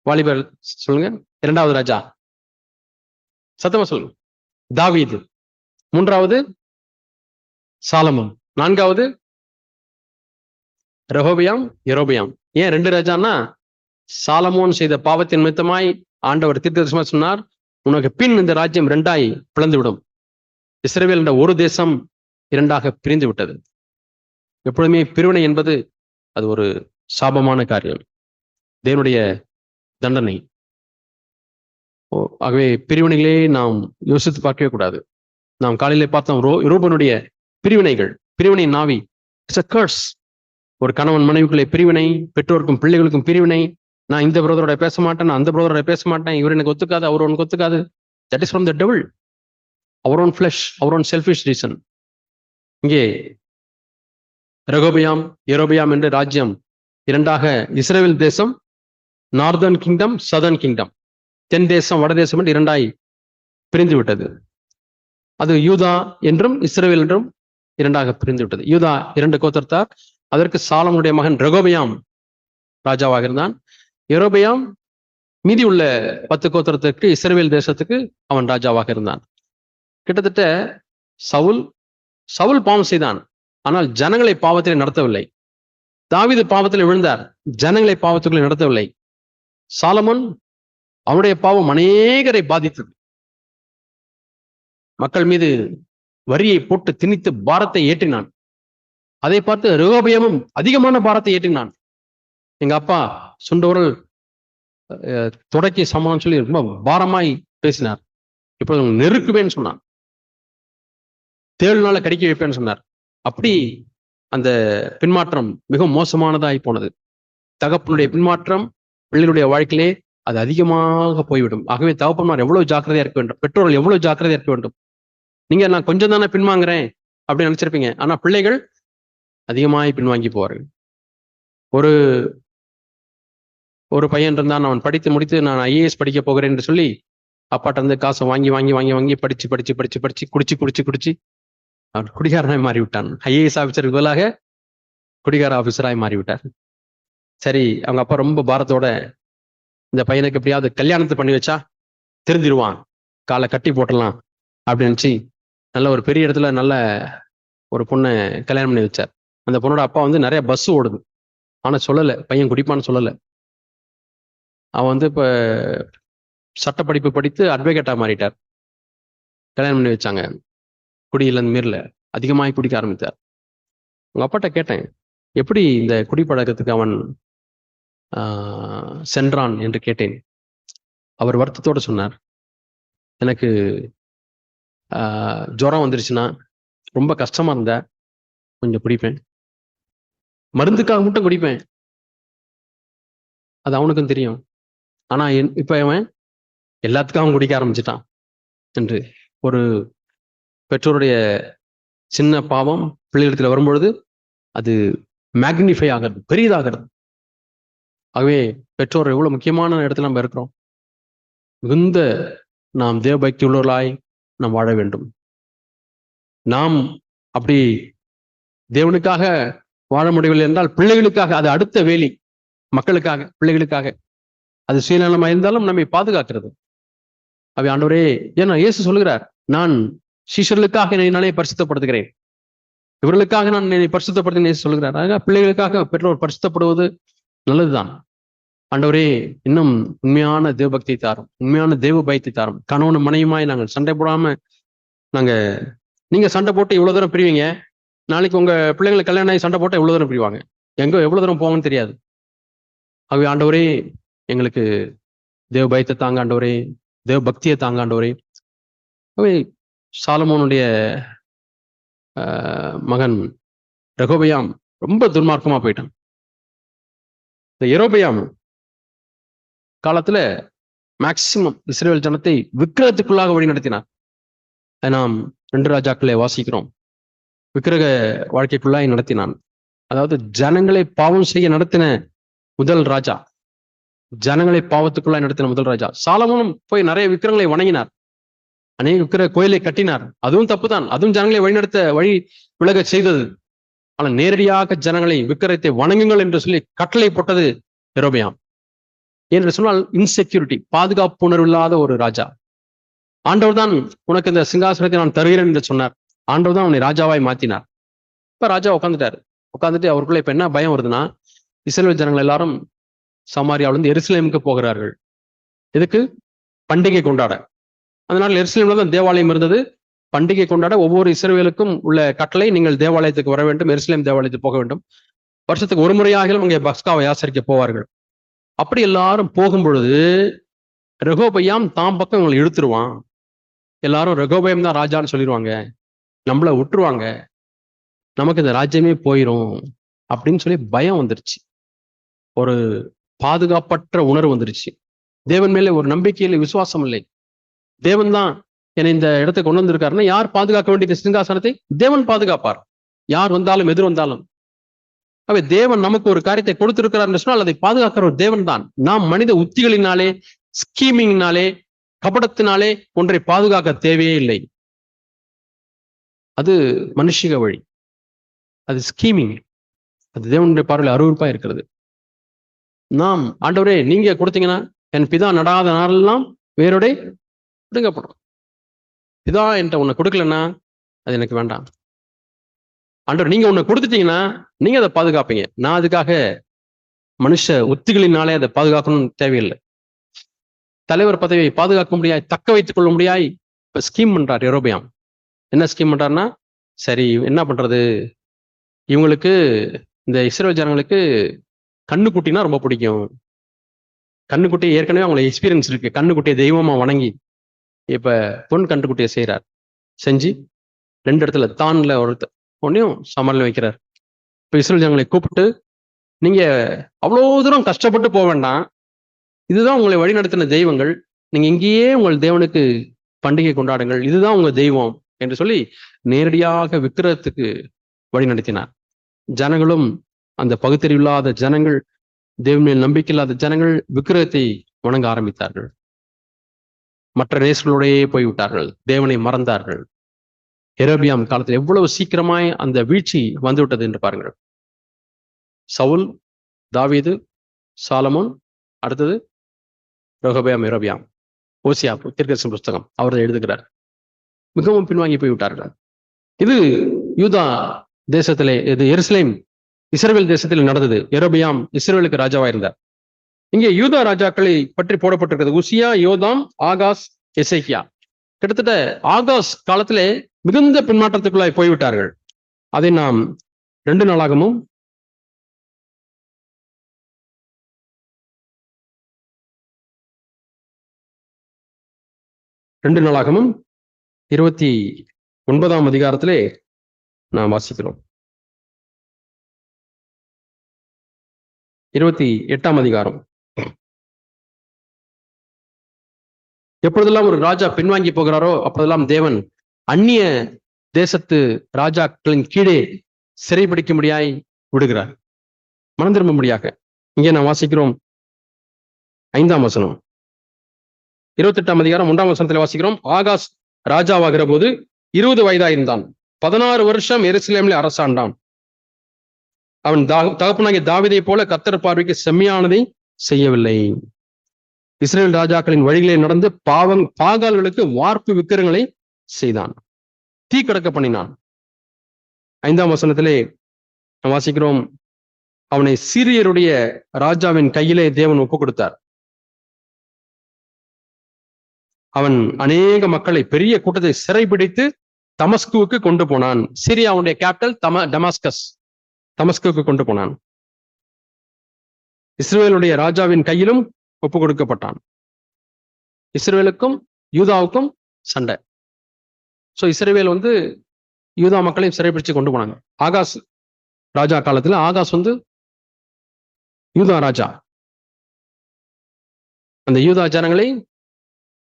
Speaker 1: வாலிபர் சொல்லுங்க. 2வது ராஜா சத்தமா சொல்லுங்க, தாவீது. 3வது சாலமோன். 4வது ரெஹோபெயாம், யெரொபெயாம். ஏன் 2 ராஜான்னா, சாலமோன் செய்த பாவத்தின் நிமித்தமாய் ஆண்டவர் தீர்க்கதரிசனமா சொன்னார், உனக்கு பின் இந்த ராஜ்யம் 2ஆய் பிளந்து விடும். இஸ்ரவேல் என்ற ஒரு தேசம் 2ஆக பிரிந்து விட்டது. எப்பொழுதுமே பிரிவினை என்பது அது ஒரு சாபமான காரியம், தேவனுடைய தண்டனை. ஆகவே பிரிவினைகளே நாம் யோசித்து பார்க்கவே கூடாது. நாம் காலையிலே பார்த்தோம் ரூபனுடைய பிரிவினைகள், பிரிவினை நாவி, இட்ஸ் a curse. ஒரு கணவன் மனைவிக்குள்ளே பிரிவினை, பெற்றோருக்கும் பிள்ளைகளுக்கும் பிரிவினை. நான் இந்த பிரதரோட பேச மாட்டேன், நான் அந்த பிரதரோட பேச மாட்டேன், இவர் எனக்கு ஒத்துக்காது, அவர் உனக்கு ஒத்துக்காது. That is from the devil, அவர் ஓன் ஃபிளஷ், அவர் ஓன் செல்ஃபிஷ் ரீசன். இங்கே ரெகோபெயாம், யெரொபெயாம் என்ற ராஜ்யம் 2ஆக, இஸ்ரவேல் தேசம் நார்தர்ன் கிங்டம், சதர்ன் கிங்டம், தென் தேசம் வடதேசம் என்று 2ஆய் பிரிந்து விட்டது. அது யூதா என்றும் இஸ்ரவேல் என்றும் 2ஆக பிரிந்து விட்டது. யூதா 2 கோத்திரத்தார். அதற்கு சாலமோனுடைய மகன் ரெகோபெயாம் ராஜாவாக இருந்தான். யெரொபெயாம் மீதி உள்ள 10 கோத்திரத்திற்கு, இஸ்ரவேல் தேசத்துக்கு அவன் ராஜாவாக இருந்தான். கிட்டத்தட்ட சவுல் பாவம் செய்தான், ஆனால் ஜனங்களை பாவத்திலே நடத்தவில்லை. தாவீது பாவத்தில் விழுந்தார், ஜனங்களை பாவத்துக்குள்ளே நடத்தவில்லை. சாலமோன், அவனுடைய பாவம் அநேகரை பாதித்தது. மக்கள் மீது வரியை போட்டு திணித்து பாரத்தை ஏற்றினான். அதை பார்த்து ரெகோபெயாமும் அதிகமான பாரத்தை ஏற்றினான். எங்க அப்பா சுண்டவர்கள் தொடக்கி சமாளம் சொல்லி ரொம்ப பாரமாய் பேசினார். இப்ப நெருக்குவேன்னு சொன்னான், 7 நாளை கடிக்க வைப்பேன்னு சொன்னார். அப்படி அந்த பின்மாற்றம் மிகவும் மோசமானதாய் போனது. தகப்பனுடைய பின்மாற்றம் பிள்ளைகளுடைய வாழ்க்கையிலே அது அதிகமாக போய்விடும். ஆகவே தகப்பன்மார் எவ்வளவு ஜாக்கிரதையா இருக்க வேண்டும், பெற்றோர்கள் எவ்வளவு ஜாக்கிரதையா இருக்க வேண்டும். நீங்க நான் கொஞ்சம் தானே பின்வாங்குறேன் அப்படின்னு நினைச்சிருப்பீங்க, ஆனா பிள்ளைகள் அதிகமாய் பின்வாங்கி போவார்கள். ஒரு பையன் இருந்தான், அவன் படித்து முடித்து நான் ஐஏஎஸ் படிக்க போகிறேன் என்று சொல்லி அப்பாட்ட இருந்து காசை வாங்கி வாங்கி வாங்கி வாங்கி படிச்சு படிச்சு படிச்சு படிச்சு குடிச்சு குடிச்சு குடிச்சு அவன் குடிகாரனாய் மாறிவிட்டான். ஐஏஎஸ் ஆபீசருக்கு பதிலாக குடிகார ஆபீசராய் மாறிவிட்டார். சரி, அவங்க அப்பா ரொம்ப பாரத்தோட இந்த பையனுக்கு எப்படியாவது கல்யாணத்தை பண்ணி வச்சா திருந்திடுவான், காலை கட்டி போட்டலாம் அப்படின்னு நினைச்சு நல்ல ஒரு பெரிய இடத்துல நல்ல ஒரு பொண்ணை கல்யாணம் பண்ணி வச்சார். அந்த பொண்ணோட அப்பா வந்து நிறைய பஸ் ஓடுது, ஆனா சொல்லலை பையன் குடிப்பான்னு சொல்லலை. அவன் இப்ப சட்ட படிப்பு படித்து அட்வொகேட்டா மாறிட்டார். கல்யாணம் பண்ணி வச்சாங்க. குடியில மீறல, அதிகமாக குடிக்க ஆரம்பித்தார். உங்க அப்பாட்ட கேட்டேன், எப்படி இந்த குடிப்பழக்கத்துக்கு அவன் சென்றான் என்று கேட்டேன். அவர் வருத்தத்தோட சொன்னார், எனக்கு ஜுரம் வந்துருச்சுன்னா ரொம்ப கஷ்டமா இருந்தா கொஞ்சம் குடிப்பேன், மருந்துக்காக மட்டும் குடிப்பேன், அது அவனுக்கும் தெரியும். ஆனா இப்ப அவன் எல்லாத்துக்காகவும் குடிக்க ஆரம்பிச்சிட்டான் என்று. ஒரு பெற்றோருடைய சின்ன பாவம் பிள்ளைகளிடத்துல வரும்பொழுது அது மேக்னிஃபை ஆகிறது, பெரியதாகிறது. ஆகவே பெற்றோர் எவ்வளவு முக்கியமான இடத்துல நம்ம இருக்கிறோம். மிகுந்த நாம் தேவபக்தி உள்ளவர்களாய் நாம் வாழ வேண்டும். நாம் அப்படி தேவனுக்காக வாழ முடியவில்லை என்றால் பிள்ளைகளுக்காக, அது அடுத்த வேலி, மக்களுக்காக, பிள்ளைகளுக்காக, அது சுயநலமா இருந்தாலும் நம்மை பாதுகாக்கிறது. அவை ஆண்டவரே, ஏன்னா இயேசு சொல்லுகிறார், நான் சீஷர்களுக்காக என்னை பரிசுத்தப்படுத்துகிறேன், இவர்களுக்காக நான் என்னை பரிசுத்தப்படுத்தினேன் சொல்லுகிறார். ஆக பிள்ளைகளுக்காக பெற்றோர் பரிசுத்தப்படுவது நல்லதுதான். ஆண்டவரே, இன்னும் உண்மையான தேவபக்தியை தாரும், உண்மையான தேவ பயத்தை தாரும். கணவன் மனைவியுமாய் நாங்கள் சண்டை போடாம, நீங்க சண்டை போட்டு இவ்வளவு தூரம் பிரிவீங்க, நாளைக்கு உங்க பிள்ளைங்களுக்கு கல்யாணம் ஆகி சண்டை போட்டா எவ்வளவு தூரம் பிரிவாங்க, எங்க எவ்வளவு தூரம் போவாங்கன்னு தெரியாது. ஆகவே ஆண்டவரே, எங்களுக்கு தேவ பயத்தை தாங்க ஆண்டவரே, தேவ பக்தியை தாங்க ஆண்டவரே. ஆகவே சாலமோனுடைய மகன் ரெகோபெயாம் ரொம்ப துர்மார்க்கமா போயிட்டான். இந்த யெரொபெயாம் காலத்துல மேக்சிமம் இஸ்ரவேல் ஜனத்தை விக்கிரகத்துக்குள்ளாக வழி நடத்தினார். நாம் 2 ராஜாக்களை வாசிக்கிறோம். விக்கிரக வாழ்க்கைக்குள்ளாய் நடத்தினான். அதாவது ஜனங்களை பாவம் செய்ய நடத்தின முதல் ராஜா, ஜனங்களை பாவத்துக்குள்ளாய் நடத்தின முதல் ராஜா. சாலமோனும் போய் நிறைய விக்கிரகங்களை வணங்கினார், அநேக விக்கிரக கோயிலை கட்டினார். அதுவும் தப்புதான், அதுவும் ஜனங்களை வழிநடத்த வழி விலக செய்தது. ஆனா நேரடியாக ஜனங்களை விக்கிரகத்தை வணங்குங்கள் என்று சொல்லி கட்டளை போட்டது யெரொபெயாம். என்று சொன்னால் இன்செக்யூரிட்டி, பாதுகாப்பு உணர்வு இல்லாத ஒரு ராஜா. ஆண்டவர் தான் உனக்கு இந்த சிங்காசனத்தை நான் தருகிறேன் என்று சொன்னார். ஆண்டவர் தான் அவனை ராஜாவாய் மாத்தினார். இப்ப ராஜா உட்காந்துட்டு அவருக்குள்ள இப்ப என்ன பயம் வருதுன்னா, இஸ்ரவேல் ஜனங்கள் எல்லாரும் சமாரியாவிலிருந்து எருசலேமுக்கு போகிறார்கள். எதுக்கு? பண்டிகை கொண்டாட. அதனால எருசலேம்ல தான் தேவாலயம் இருந்தது. பண்டிகை கொண்டாட ஒவ்வொரு இஸ்ரவேலுக்கும் உள்ள கட்டளை, நீங்கள் தேவாலயத்துக்கு வர வேண்டும், எருசலேம் தேவாலயத்துக்கு போக வேண்டும். வருஷத்துக்கு ஒரு முறையாகிலும் அங்கே பஸ்காவை ஆசரிக்க போவார்கள். அப்படி எல்லாரும் போகும் பொழுது ரெகோபெயாம் தாம் பக்கம் இவங்களை இழுத்துருவான். எல்லாரும் ரெகோபெயாம் தான் ராஜான்னு சொல்லிடுவாங்க, நம்மள விட்டுருவாங்க, நமக்கு இந்த ராஜ்யமே போயிரும் அப்படின்னு சொல்லி பயம் வந்துருச்சு. ஒரு பாதுகாப்பற்ற உணர்வு வந்துருச்சு. தேவன் மேலே ஒரு நம்பிக்கையில விசுவாசம் இல்லை. தேவன் தான் என்னை இந்த இடத்துக்கு கொண்டு வந்திருக்காருன்னா, யார் பாதுகாக்க வேண்டிய சிங்காசனத்தை? தேவன் பாதுகாப்பார், யார் வந்தாலும் எதிர் வந்தாலும். அவை தேவன் நமக்கு ஒரு காரியத்தை கொடுத்திருக்கிறார் சொன்னால் அதை பாதுகாக்கிற ஒரு தேவன் தான். நாம் மனித உத்திகளினாலே, ஸ்கீமிங்னாலே, கபடத்தினாலே ஒன்றை பாதுகாக்க தேவையே இல்லை. அது மனுஷிக வழி, அது ஸ்கீமிங், அது தேவனுடைய பார்வையில் அருவருப்பா இருக்கிறது. நாம் ஆண்டவரே நீங்க கொடுத்தீங்கன்னா என் பிதா நடாத நாளெல்லாம் வேரோட பிடுங்கப்படும். பிதா என்கிட்ட உன்னை கொடுக்கலன்னா அது எனக்கு வேண்டாம். ஆண்டவர் நீங்க உன்னை கொடுத்துட்டீங்கன்னா நீங்க அதை பாதுகாப்பீங்க. நான் அதுக்காக மனுஷ உத்திகளினாலே அதை பாதுகாக்கணும்னு தேவையில்லை. தலைவர் பதவியை பாதுகாக்க முடியாது, தக்க வைத்துக் கொள்ள முடியாது. இப்ப ஸ்கீம் பண்றார் யெரொபெயாம். என்ன ஸ்கீம் பண்றாருன்னா, சரி என்ன பண்றது, இவங்களுக்கு இந்த இஸ்ரவேல் ஜனங்களுக்கு கண்ணுக்குட்டினா ரொம்ப பிடிக்கும். கண்ணுக்குட்டி ஏற்கனவே அவங்களுக்கு எக்ஸ்பீரியன்ஸ் இருக்கு, கண்ணுக்குட்டியை தெய்வமா வணங்கி. இப்ப பொன் கண்ணுக்குட்டியை செய்யறார். செஞ்சு 2 இடத்துல தான்ல ஒன்னையும் சமரில் வைக்கிறார். இப்ப இஸ்ரவேல் ஜனங்களை கூப்பிட்டு, நீங்க அவ்வளவு தூரம் கஷ்டப்பட்டு போக வேண்டாம், இதுதான் உங்களை வழிநடத்தின தெய்வங்கள், நீங்க இங்கேயே உங்கள் தேவனுக்கு பண்டிகை கொண்டாடுங்கள், இதுதான் உங்க தெய்வம் என்று சொல்லி நேரடியாக விக்கிரகத்துக்கு வழி நடத்தினார். ஜனங்களும், அந்த பகுத்தறிவில்லாத ஜனங்கள், தேவன் மேல் நம்பிக்கை இல்லாத ஜனங்கள் விக்கிரகத்தை வணங்க ஆரம்பித்தார்கள். மற்ற ரேஸ்களோடையே போய்விட்டார்கள், தேவனை மறந்தார்கள். யெரொபெயாம் காலத்தில் எவ்வளவு சீக்கிரமாய் அந்த வீழ்ச்சி வந்துவிட்டது என்று பாருங்கள். சவுல், தாவீது, சாலமோன், அடுத்தது ரெகொபெயாம் ஓசியா தீர்க்கதரிசன புஸ்தகம் அவர் எழுதுகிறார். மிகவும் பின்வாங்கி போய்விட்டார்கள். இது யூதா தேசத்திலே, இது எருசலேம் இஸ்ரவேல் தேசத்தில் நடந்தது. யெரொபெயாம் இஸ்ரவேலுக்கு ராஜாவா இருந்தார். இங்கே யூதா ராஜாக்களை பற்றி போடப்பட்டிருக்கிறது. உசியா, யோதாம், ஆகாஸ், எசேக்கியா. கிட்டத்தட்ட ஆகாஸ் காலத்திலே மிகுந்த பின்மாற்றத்துக்குள்ளாய் போய்விட்டார்கள். அதை நாம் 2 நாளாகமும் 29ஆம் அதிகாரத்திலே நாம் வாசிக்கிறோம். 28ஆம் அதிகாரம். எப்பொழுதெல்லாம் ஒரு ராஜா பின்வாங்கி போகிறாரோ அப்பொழுதெல்லாம் தேவன் அந்நிய தேசத்து ராஜாக்களின் கீழே சிறைபிடிக்கும்படியாய் விடுகிறார், மனம் திரும்பும்படியாக. இங்கே நாம் வாசிக்கிறோம் 5ஆம் வசனம். 28ஆம் அதிகாரம் 1ஆம் வசனத்தில் வாசிக்கிறோம். ஆகாஸ் ராஜாவாகிற போது 20 வயதாயிருந்தான். 16 வருஷம் எருசலேமில் அரசாண்டான். அவன் தகப்பனாகிய தாவீதை போல கர்த்தர் பார்வைக்கு செம்மையானதை செய்யவில்லை. இஸ்ரேல் ராஜாக்களின் வழிகளை நடந்து பாகால்களுக்கு வார்ப்பு விக்கிரங்களை செய்தான், தீ கடக்க பண்ணினான். 5ஆம் வசனத்திலே வாசிக்கிறோம், அவனை சீரியருடைய ராஜாவின் கையிலே தேவன் ஒப்புக் கொடுத்தார். அவன் அநேக மக்களை, பெரிய கூட்டத்தை சிறைபிடித்து தமஸ்குவுக்கு கொண்டு போனான். சிரியாவுடைய கேபிட்டல் டமாஸ்கஸ், தமஸ்குவுக்கு கொண்டு போனான். இஸ்ரவேலுடைய ராஜாவின் கையிலும் ஒப்பு கொடுக்கப்பட்டான். இஸ்ரவேலுக்கும் யூதாவுக்கும் சண்டை. சோ இஸ்ரவேல் யூதா மக்களையும் சிறைபிடிச்சு கொண்டு போனாங்க. ஆகாஸ் ராஜா காலத்துல ஆகாஸ் யூதா ராஜா. அந்த யூதா ஜனங்களை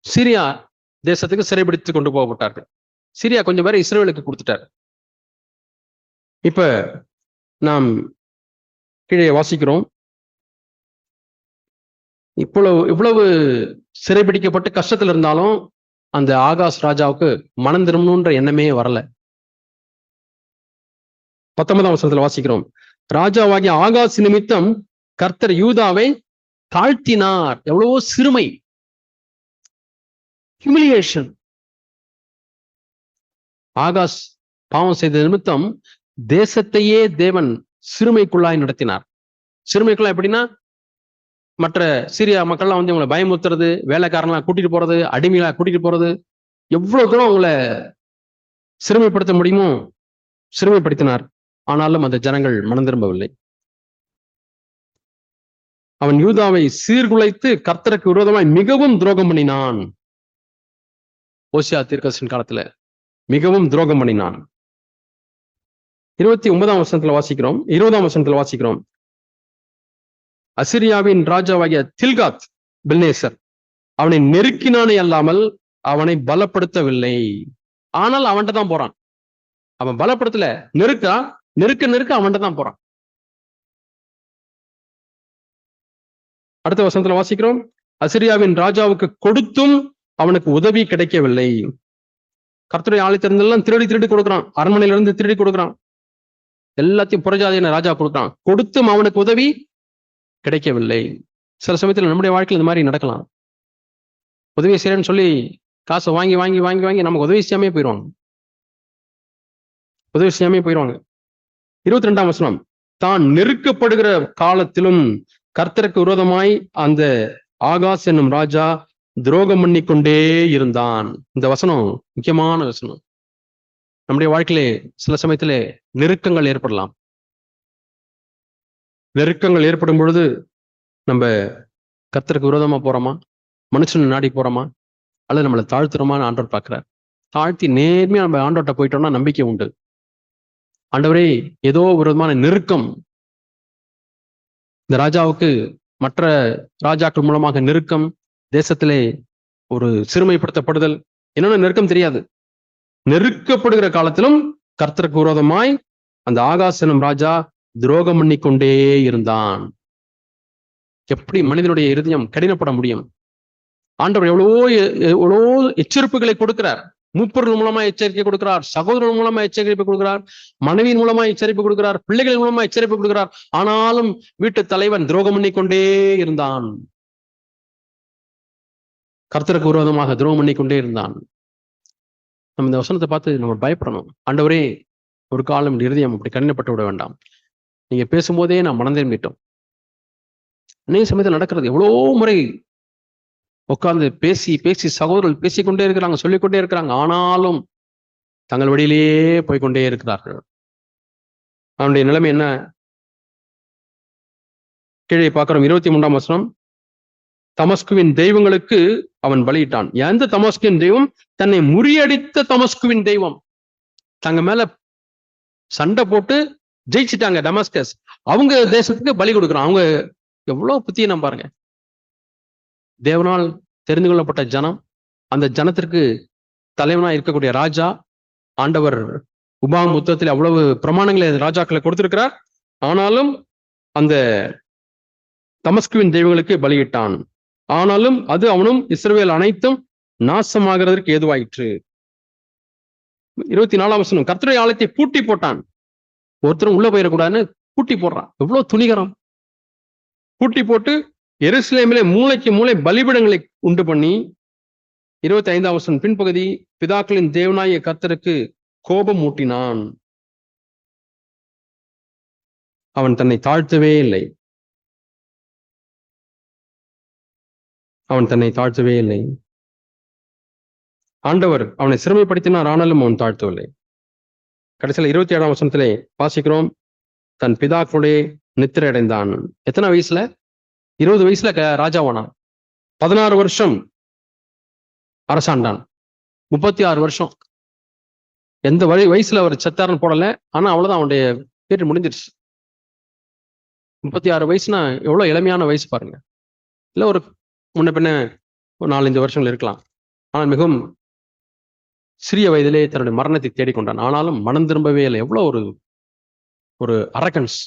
Speaker 1: சிரியா தேசத்துக்கு சிறைபிடித்து கொண்டு போகப்பட்டார்கள். சிரியா கொஞ்சம் பேரை இஸ்ரவேலுக்கு கொடுத்துட்டார். இப்ப நாம் கீழே வாசிக்கிறோம், இவ்வளவு சிறைபிடிக்கப்பட்டு கஷ்டத்துல இருந்தாலும் அந்த ஆகாஸ் ராஜாவுக்கு மனம் திரும்பணுன்ற எண்ணமே வரல. 19ஆம் வசனத்துல வாசிக்கிறோம், ராஜாவாகிய ஆகாஸ் நிமித்தம் கர்த்தர் யூதாவை தாழ்த்தினார். எவ்வளவோ சிறுமை, ஹியூமிலியேஷன். ஆகாஸ் பாவம் செய்த நிமித்தம் தேசத்தையே தேவன் சிறுமைக்குள்ளாய் நடத்தினார். சிறுமைக்குள்ளாய் எப்படின்னா, மற்ற சீரியா மக்கள்லாம் இவங்களை பயமுறுத்துறது, வேலைக்காரன்லாம் கூட்டிட்டு போறது, அடிமைகளா கூட்டிட்டு போறது, எவ்வளவு தூரம் அவங்களை சிறுமைப்படுத்த முடியுமோ சிறுமைப்படுத்தினார். ஆனாலும் அந்த ஜனங்கள் மனம் திரும்பவில்லை. அவன் யூதாவை சீர்குலைத்து கர்த்தருக்கு விரோதமாய் மிகவும் துரோகம் பண்ணினான். ஓசியா தீர்க்கதரிசன காலத்துல மிகவும் துரோகம் பண்ணினான். 29ஆம் வசனத்துல வாசிக்கிறோம், 20ஆம் வசனத்துல வாசிக்கிறோம், அசிரியாவின் ராஜாவாகிய தில்காத் பில்நேசர் அவனை நெருக்கினானே அல்லாமல் அவனை பலப்படுத்தவில்லை. ஆனால் அவன்கிட்ட தான் போறான். அவன் பலப்படுத்தல, நெருக்க அவன்கிட்ட தான் போறான். அடுத்த வசனத்துல வாசிக்கிறோம், அசிரியாவின் ராஜாவுக்கு கொடுத்தும் அவனுக்கு உதவி கிடைக்கவில்லை. கர்த்தருடைய ஆலயத்திலிருந்தெல்லாம் திருடி கொடுக்குறான், அரண்மனையில இருந்து திருடி கொடுக்குறான், எல்லாத்தையும் புறஜாதியான ராஜா கொடுக்குறான், கொடுத்தும் அவனுக்கு உதவி கிடைக்கவில்லை. சில சமயத்துல நம்முடைய வாழ்க்கையில் இந்த மாதிரி நடக்கலாம். உதவி செய்யறேன்னு சொல்லி காசை வாங்கி வாங்கி வாங்கி வாங்கி நமக்கு உதவி செய்யாமே போயிடுவாங்க. 22ஆம் வசனம், தான் நெருக்கப்படுகிற காலத்திலும் கர்த்தருக்கு விரோதமாய் அந்த ஆகாஸ் என்னும் ராஜா துரோகம் பண்ணி கொண்டே இருந்தான். இந்த வசனம் முக்கியமான வசனம். நம்முடைய வாழ்க்கையிலே சில சமயத்திலே நெருக்கங்கள் ஏற்படலாம். நெருக்கங்கள் ஏற்படும் பொழுது நம்ம கர்த்தருக்கு விரோதமா போறோமா, மனுஷன் நாடி போறோமா, அல்லது நம்மளை தாழ்த்துறோமான்னு ஆண்டவர் பார்க்கிறார். தாழ்த்தி நேர்மையா நம்ம ஆண்டவர்கிட்ட போயிட்டோம்னா நம்பிக்கை உண்டு. ஆண்டவரே, ஏதோ ஒரு விதமான நெருக்கம் இந்த ராஜாவுக்கு மற்ற ராஜாக்கள் மூலமாக நெருக்கம், தேசத்திலே ஒரு சிறுமைப்படுத்தப்படுதல், என்னென்ன நெருக்கம் தெரியாது. நெருக்கப்படுகிற காலத்திலும் கர்த்தருக்கு விரோதமாய் அந்த ஆகாஸ் எனும் ராஜா துரோகம் பண்ணி கொண்டே இருந்தான். எப்படி மனிதனுடைய இருதயம் கடினப்பட முடியும்? ஆண்டவர் எவ்வளவோ எச்சரிப்புகளை கொடுக்கிறார். மூப்பர்கள் மூலமா எச்சரிக்கை கொடுக்கிறார், சகோதரன் மூலமா எச்சரிக்கை கொடுக்கிறார், மனைவியின் மூலமா எச்சரிப்பு கொடுக்கிறார், பிள்ளைகள் மூலமா எச்சரிப்பு கொடுக்கிறார். ஆனாலும் வீட்டு தலைவன் துரோகம் பண்ணி கொண்டே இருந்தான். கர்த்தருக்கு விரோதமாக துரோகம் பண்ணி கொண்டே இருந்தான். நம்ம இந்த வசனத்தை பார்த்து நம்ம பயப்படணும். ஆண்டவரே, ஒரு காலம் இருதயம் அப்படி கடினப்பட்டு விட வேண்டாம். நீங்க பேசும்போதே நான் மனம் திரும்பிட்டோம். அநேக சமயத்தில் நடக்கிறது. எவ்வளோ முறை உட்கார்ந்து பேசி பேசி சகோதரர்கள் பேசிக்கொண்டே இருக்கிறாங்க, சொல்லிக்கொண்டே இருக்கிறாங்க. ஆனாலும் தங்கள் வழியிலேயே போய்கொண்டே இருக்கிறார்கள். அவனுடைய நிலைமை என்ன? கீழே பார்க்கிறோம் 23ஆம் வசனம். தமஸ்குவின் தெய்வங்களுக்கு அவன் பலியிட்டான். எந்த தமஸ்குவின் தெய்வம்? தன்னை முறியடித்த தமஸ்குவின் தெய்வம். தங்க மேல சண்டை போட்டு ஜெயிச்சிட்டாங்க டமஸ்கஸ். அவங்க தேசத்துக்கு பலி கொடுக்குறான். அவங்க எவ்வளவு புத்தியம் பாருங்க. தேவனால் தெரிந்து கொள்ளப்பட்ட ஜனம், அந்த ஜனத்திற்கு தலைவனா இருக்கக்கூடிய ராஜா, ஆண்டவர் உபாகம் புத்தகத்தில் அவ்வளவு பிரமாணங்களை ராஜாக்களை கொடுத்திருக்கிறார். ஆனாலும் அந்த தமஸ்குவின் தெய்வங்களுக்கு பலியிட்டான். ஆனாலும் அது அவனும் இஸ்ரவேல் அனைத்தும் நாசமாகிறதற்கு ஏதுவாயிற்று. 24ஆம் வசனம். கர்த்தருடைய ஆலயத்தை பூட்டி போட்டான். ஒருத்தரும் உள்ள போயிடக்கூடாதுன்னு பூட்டி போடுறான். எவ்வளவு துணிகரம்! பூட்டி போட்டு எருசலேமிலே மூளைக்கு மூளை பலிபீடங்களை உண்டு பண்ணி, 25ஆம் வசனம் பின்பகுதி, பிதாக்களின் தேவனாகிய கர்த்தருக்கு கோபம் ஊட்டினான். அவன் தன்னை தாழ்த்தவே இல்லை. அவன் தன்னை தாழ்த்தவே இல்லை. ஆண்டவர் அவனை சிறுமைப்படுத்தினார், ஆனாலும் அவன் தாழ்த்தவில்லை. கடைசியில் 27ஆம் வசனத்திலே வாசிக்கிறோம், தன் பிதாக்களுடைய நித்திரை அடைந்தான். எத்தனை வயசுல? 20 வயசுல ராஜாவானான். 16 வருஷம் அரசாண்டான். 36 வருஷம். எந்த வயசுல அவர் செத்தாருன்னு போடல. ஆனா அவ்வளவுதான், அவனுடைய பேரு முடிஞ்சிருச்சு. 36 வயசுனா எவ்வளவு இளமையான வயசு பாருங்க. இல்ல ஒரு முன்ன பின்ன ஒரு 4-5 வருஷங்கள் இருக்கலாம். ஆனால் மிகவும் சிறிய வயதிலே தன்னுடைய மரணத்தை தேடிக்கொண்டான். ஆனாலும் மனம் திரும்பவே இல்லை. எவ்வளவு ஒரு அரகன்ஸ்!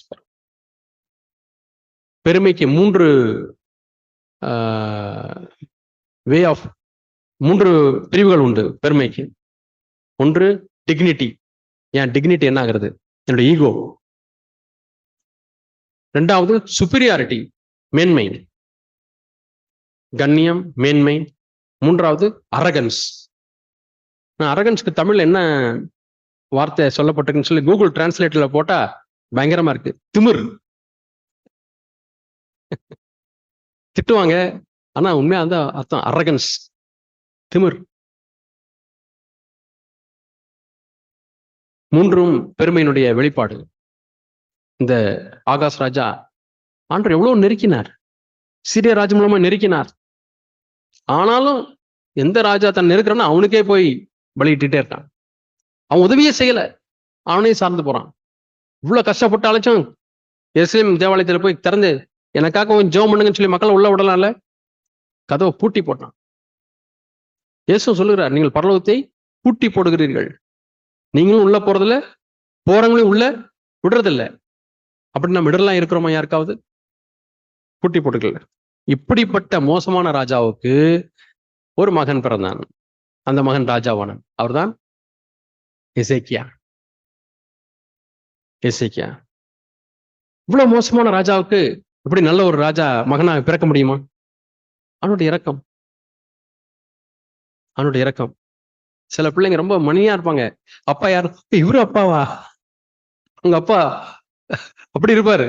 Speaker 1: பெருமைக்கு 3 பிரிவுகள் உண்டு பெருமைக்கு. ஒன்று டிக்னிட்டி. என் டிக்னிட்டி என்ன ஆகிறது? என்னுடைய ஈகோ. 2வது சுப்பீரியாரிட்டி, மேன்மை, கண்ணியம், மேன்மை. 3வது அரகன்ஸ். அரகன்ஸ்க்கு தமிழ்ல என்ன வார்த்தை சொல்லப்பட்டிருக்குன்னு சொல்லி கூகுள் டிரான்ஸ்லேட்டர்ல போட்டா பயங்கரமா இருக்கு. திமிர். திட்டுவாங்க, ஆனா உண்மையா அந்த அர்த்தம் அரகன்ஸ், திமிர். 3ம் பெருமையினுடைய வெளிப்பாடு. இந்த ஆகாஷ் ராஜா ஆண்டவர் எவ்வளவு நெருக்கினார், சீரிய ராஜா மூலமா நெருக்கினார். ஆனாலும் எந்த ராஜா தன் நெருக்கிறானோ அவனுக்கே போய் பலியிட்டே இருக்கான். அவன் உதவியே செய்யல, அவனையும் சார்ந்து போறான். இவ்வளவு கஷ்டப்பட்டாலும் எருசலேம் தேவாலயத்துல போய் திறந்து எனக்காக கொஞ்சம் ஜெபம் பண்ணுங்கன்னு சொல்லி மக்களை உள்ள விடலாம்ல. கதவை பூட்டி போட்டான். இயேசு சொல்லுகிறார், நீங்கள் பரலோகத்தை பூட்டி போடுகிறீர்கள், நீங்களும் உள்ள போறதில்ல, போறவங்களையும் உள்ள விடுறதில்ல. அப்படி நம்ம இடர்லாம் இருக்கிறோமா? யாருக்காவது பூட்டி போட்டுக்கல. இப்படிப்பட்ட மோசமான ராஜாவுக்கு ஒரு மகன் பிறந்தான். அந்த மகன் ராஜாவானான். அவர்தான் எசேக்கியா. எசேக்கியா இவ்வளவு மோசமான ராஜாவுக்கு இப்படி நல்ல ஒரு ராஜா மகனா பிறக்க முடியுமா? அவனுடைய இரக்கம், அவனுடைய இரக்கம். சில பிள்ளைங்க ரொம்ப மணியா இருப்பாங்க. அப்பா யாரு? இவரு அப்பாவா? உங்க அப்பா அப்படி இருப்பாரு.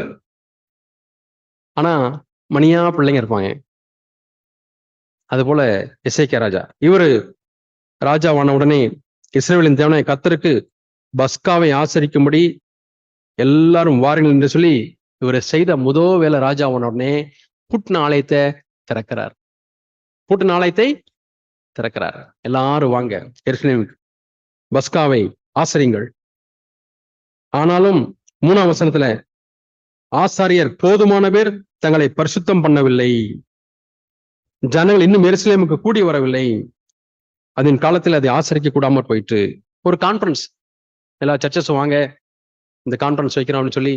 Speaker 1: ஆனா மணியா பிள்ளைங்க இருப்பாங்க. அது போல எசேக்கியா ராஜா, இவரு ராஜாவான உடனே இஸ்ரவேலின் தேவனாய கர்த்தருக்கு பஸ்காவை ஆசரிக்கும்படி எல்லாரும் வாருங்கள் என்று சொல்லி இவரை செய்த முதல் வேலை, ராஜாவான உடனே பூட்டின ஆலயத்தை திறக்கிறார். பூட்டின ஆலயத்தை திறக்கிறார். எல்லாரும் வாங்க, எருசலேமுக்கு பஸ்காவை ஆசரிங்கள். ஆனாலும் 3ஆம் வசனத்துல, ஆசாரியர் போதுமான பேர் தங்களை பரிசுத்தம் பண்ணவில்லை, ஜனங்கள் இன்னும் எருசலேமுக்கு கூடி வரவில்லை. அதன் காலத்தில் அதை ஆசரிக்க கூடாம போயிட்டு ஒரு கான்பரன்ஸ், எல்லா சர்ச்சஸும் வாங்க இந்த கான்பரன்ஸ் வைக்கிறோம் அப்படின்னு சொல்லி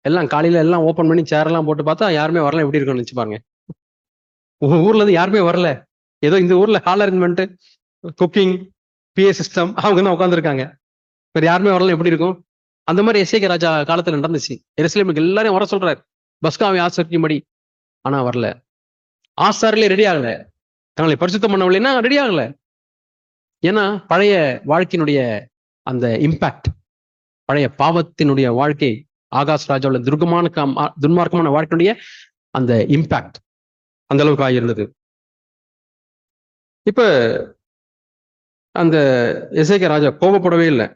Speaker 1: எல்லாம் காலையில எல்லாம் ஓப்பன் பண்ணி சேர் எல்லாம் போட்டு பார்த்தா யாருமே வரல. எப்படி இருக்கும்னு நினைச்சு பாருங்க. ஊர்ல இருந்து யாருமே வரல. ஏதோ இந்த ஊர்ல hall arrangement, cooking, BA system, அவங்க தான் உட்காந்துருக்காங்க. வேற யாருமே வரல. எப்படி இருக்கும்? அந்த மாதிரி எசேக்கியா ராஜா காலத்துல நடந்துச்சு. எருசலேமுக்கு எல்லாரையும் வர சொல்றாரு பஸ்காவை ஆசரிக்கும்படி. ஆனா வரல. ஆசாரிலே ரெடி ஆகல. தங்களை பரிசுத்தம் பண்ணவில்லைன்னா ரெடி ஆகல. ஏன்னா பழைய வாழ்க்கையினுடைய அந்த இம்பாக்ட், பழைய பாவத்தினுடைய வாழ்க்கை, ஆகாஷ் ராஜாவோட துன்மார்க்கமான வாழ்க்கையினுடைய அந்த இம்பாக்ட் அந்த அளவுக்கு ஆகியிருந்தது. இப்ப அந்த எசேக்கியா ராஜா கோபப்படவே இல்லை.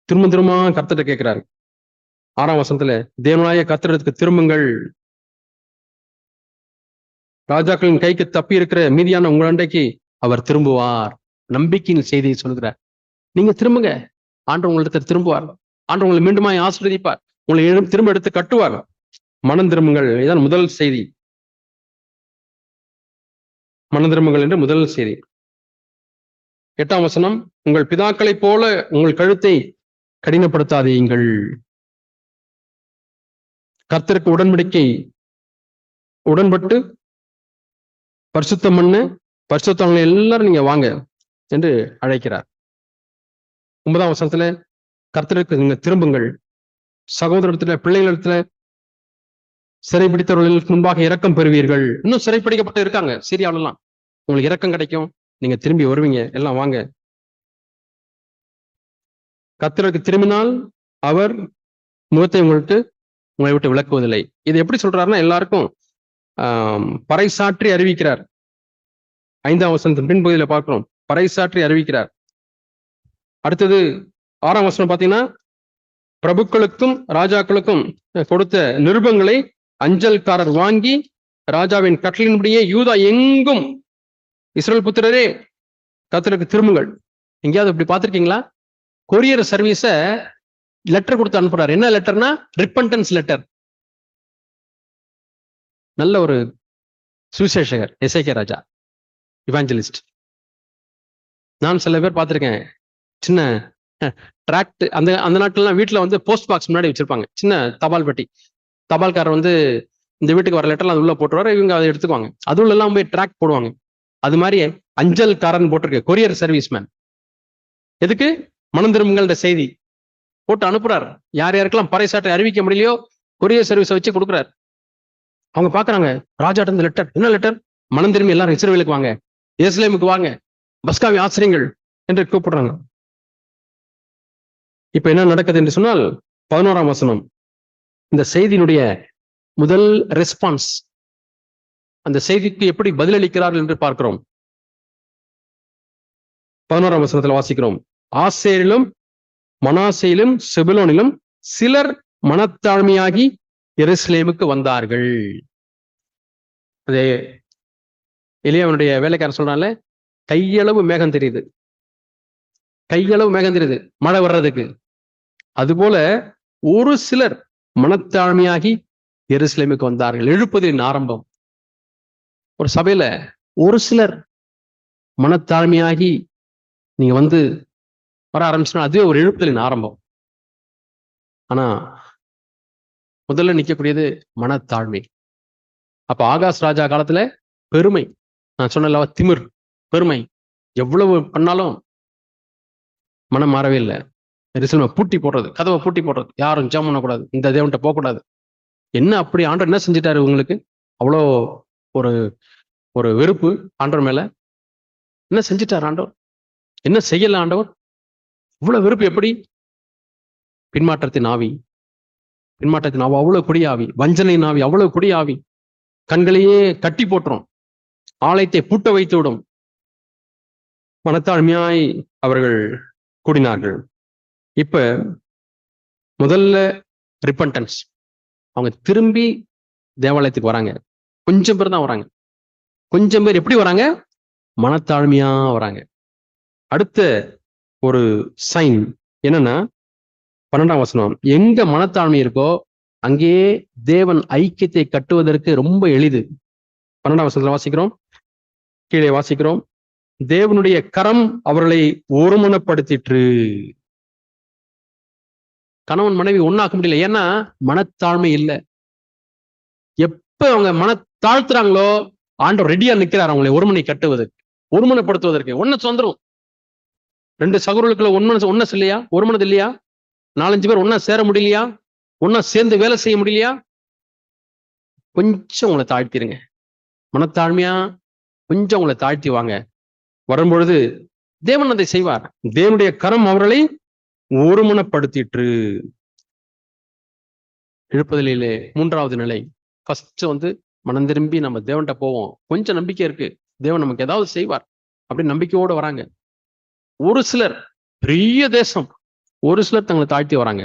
Speaker 1: திரும்ப திரும்ப கர்த்தர்ட்ட கேட்கிறாரு. 6ஆம் வசனத்துல, தேவனாய கர்த்தருக்கு திரும்புங்கள், ராஜாக்களின் கைக்கு தப்பி இருக்கிற மீதியான உங்கள் அண்டைக்கு அவர் திரும்புவார். நம்பிக்கையின் செய்தியை சொல்கிறார். நீங்க திரும்புங்க, ஆண்டவர் உங்களிடத்தில் திரும்புவார். ஆண்டவர் உங்களை மீண்டுமாய் ஆசீர்வதிப்பார், உங்களை திரும்ப எடுத்து கட்டுவார். மனம் திரும்புங்கள், இதான் முதல் செய்தி. மனம் திரும்புங்கள் என்று முதல் செய்தி. 8ஆம் வசனம், உங்கள் பிதாக்களைப் போல உங்கள் கழுத்தை கடினப்படுத்தாதீங்கள். கர்த்தருக்கு உடன்பட்டு பரிசுத்தம் பண்ண பரிசுத்தவங்களை எல்லாரும் நீங்க வாங்க என்று அழைக்கிறார். 9ஆம் வசனத்துல, கர்த்தருக்கு நீங்க திரும்புங்கள், சகோதரத்துல பிள்ளைகளிடத்துல சிறைப்பிடித்தவர்களுக்கு முன்பாக இரக்கம் பெறுவீர்கள். இன்னும் சிறைப்பிடிக்கப்பட்டு இருக்காங்க சீரியாவிலாம், உங்களுக்கு இரக்கம் கிடைக்கும், நீங்க திரும்பி வருவீங்க, எல்லாம் வாங்க. கர்த்தருக்கு திரும்பினால் அவர் முகத்தை உங்களை விட்டு விளக்குவதில்லை. இது எப்படி சொல்றாருன்னா, எல்லாருக்கும் பறைசாற்றி அறிவிக்கிறார். 5ஆம் வசனத்தின் பின்பகுதியில பார்க்கிறோம், பறைசாற்றி அறிவிக்கிறார். அடுத்தது 6ஆம் வசனம் பாத்தீங்கன்னா, பிரபுக்களுக்கும் ராஜாக்களுக்கும் கொடுத்த நிருபங்களை அஞ்சல்காரர் வாங்கி ராஜாவின் கட்டளையின்படியே யூதா எங்கும் இஸ்ரவேல் புத்திரரே கர்த்தருக்கு திரும்புங்கள். எங்கேயாவது இப்படி பார்த்திருக்கீங்களா? கொரியர் சர்வீஸ லெட்டர் கொடுத்து அனுப்புறாரு. என்ன லெட்டர்னா, ரிப்பன்டன்ஸ் லெட்டர். நல்ல ஒரு சுவிசேஷகர் எசேக்கியா ராஜா, இவாஞ்சலிஸ்ட். நான் சில பேர் பார்த்திருக்கேன், சின்ன டிராக்ட், அந்த நாட்கள்லாம் வீட்டுல வந்து போஸ்ட் பாக்ஸ் முன்னாடி வச்சிருப்பாங்க, சின்ன தபால் பெட்டி. தபால்காரர் வந்து இந்த வீட்டுக்கு வர லெட்டர்லாம் அது உள்ள போட்டுருவாரு, இவங்க அதை எடுத்துக்குவாங்க. அதுல எல்லாம் போய் டிராக்ட் போடுவாங்க. அது மாதிரி அஞ்சல்காரன் போட்டிருக்கு, கொரியர் சர்வீஸ்மேன். எதுக்கு? மனம் திரும்புங்கள்ன்ற செய்தி போட்டு அனுப்புறாரு. யார் யாருக்கெல்லாம் பறைசாட்டை அறிவிக்க முடியலையோ கொரியர் சர்வீஸை வச்சு கொடுக்குறாரு. அவங்க பாக்குறாங்க, ராஜாட்ட இந்த லெட்டர். என்ன லெட்டர்? மனம் திரும்பி எல்லாரும் இஸ்ரவேலுக்கு வாங்க, எருசலேமுக்கு வாங்க, பஸ்காவை ஆசிரியங்கள் என்று கூப்பிடுறாங்க. இப்ப என்ன நடக்குது என்று சொன்னால், 11ஆம் வசனம், இந்த செய்தியினுடைய முதல் ரெஸ்பான்ஸ், அந்த செய்திக்கு எப்படி பதிலளிக்கிறார்கள் என்று பார்க்கிறோம். 11ஆம் வசனத்தில் வாசிக்கிறோம், ஆசேரிலும் மனாசேயிலும் செபுலோனிலும் சிலர் மனத்தாழ்மையாகி எருசலேமுக்கு வந்தார்கள். அதே எலியாவினுடைய வேலைக்காரன் சொல்றான்ல, கையளவு மேகம் தெரியுது, கையளவு மேகம் தெரியுது மழை வர்றதுக்கு. அதுபோல ஒரு சிலர் மனத்தாழ்மையாகி எருசலேமுக்கு வந்தார்கள். எழுப்புதலின் ஆரம்பம். ஒரு சபையில ஒரு சிலர் மனத்தாழ்மையாகி நீங்க வந்து வர ஆரம்பிச்சுன்னா அதுவே ஒரு எழுப்புதலின் ஆரம்பம். ஆனா முதல்ல நிற்கக்கூடியது மனத்தாழ்மை. அப்ப ஆகாஷ் ராஜா காலத்துல பெருமை, நான் சொன்ன திமிர், பெருமை, எவ்வளவு பண்ணாலும் மனம் மாறவே இல்லை. எருசலேமை பூட்டி போடுறது, கதவை பூட்டி போடுறது, யாரும் ஜெபம் பண்ணக்கூடாது, இந்த தேவன்கிட்ட போகக்கூடாது. என்ன அப்படி ஆண்டவர் என்ன செஞ்சிட்டாரு உங்களுக்கு? அவ்வளோ ஒரு ஒரு வெறுப்பு ஆண்டவர் மேல. என்ன செஞ்சிட்டார் ஆண்டவர்? என்ன செய்யல ஆண்டவர்? இவ்வளவு வெறுப்பு எப்படி? பின்மாற்றத்தின் ஆவி, பின்மாற்றத்தின் ஆவி அவ்வளவு கொடியாவி, வஞ்சனை ஆவி அவ்வளவு கொடியாவி, கண்களையே கட்டி போட்டுரும், ஆலயத்தை பூட்ட வைத்து விடும். மனத்தாழ்மையாய் அவர்கள் கூடினார்கள். இப்ப முதல்ல ரிப்பன்டன்ஸ், அவங்க திரும்பி தேவாலயத்துக்கு வராங்க. கொஞ்சம் பேர் தான் வராங்க. கொஞ்சம் பேர் எப்படி வராங்க? மனத்தாழ்மையா வராங்க. அடுத்த ஒரு சைன் என்னன்னா, 12ஆம் வசனம், எங்க மனத்தாழ்மை இருக்கோ அங்கேயே தேவன் ஐக்கியத்தை கட்டுவதற்கு ரொம்ப எளிது. 12ஆம் வசனத்துல வாசிக்கிறோம், கீழே வாசிக்கிறோம், தேவனுடைய கரம் அவர்களை ஒருமனப்படுத்திற்று. கணவன் மனைவி ஒன்னாக்க முடியல, ஏன்னா மனத்தாழ்மை இல்லை. எப்ப அவங்க மனத்தாழ்த்துறாங்களோ ஆண்டவர் ரெடியா நிக்கிறார் அவங்களை ஒருமனை கட்டுவதற்கு, ஒருமனப்படுத்துவதற்கு. ஒன்னு சொந்தரும், 2 சகோதரர்களுக்குள்ள ஒன்னஸ் இல்லையா? ஒருமனது இல்லையா? 4-5 பேர் ஒன்னா சேர முடியலையா? ஒன்னா சேர்ந்து வேலை செய்ய முடியலையா? கொஞ்சம் உங்களை தாழ்த்திருங்க, மனத்தாழ்மையா கொஞ்சம் உங்களை தாழ்த்தி வாங்க. வரும்பொழுது தேவன் அதை செய்வார். தேவனுடைய கரம் அவர்களை ஒருமனப்படுத்திற்று. எழுப்புதலிலே 3வது நிலை. ஃபர்ஸ்ட் மனம் திரும்பி நம்ம தேவன்கிட்ட போவோம். கொஞ்சம் நம்பிக்கை இருக்கு, தேவன் நமக்கு ஏதாவது செய்வார் அப்படின்னு நம்பிக்கையோடு வராங்க. ஒரு சிலர், பெரிய தேசம், ஒரு சிலர் தங்களை தாழ்த்தி வராங்க.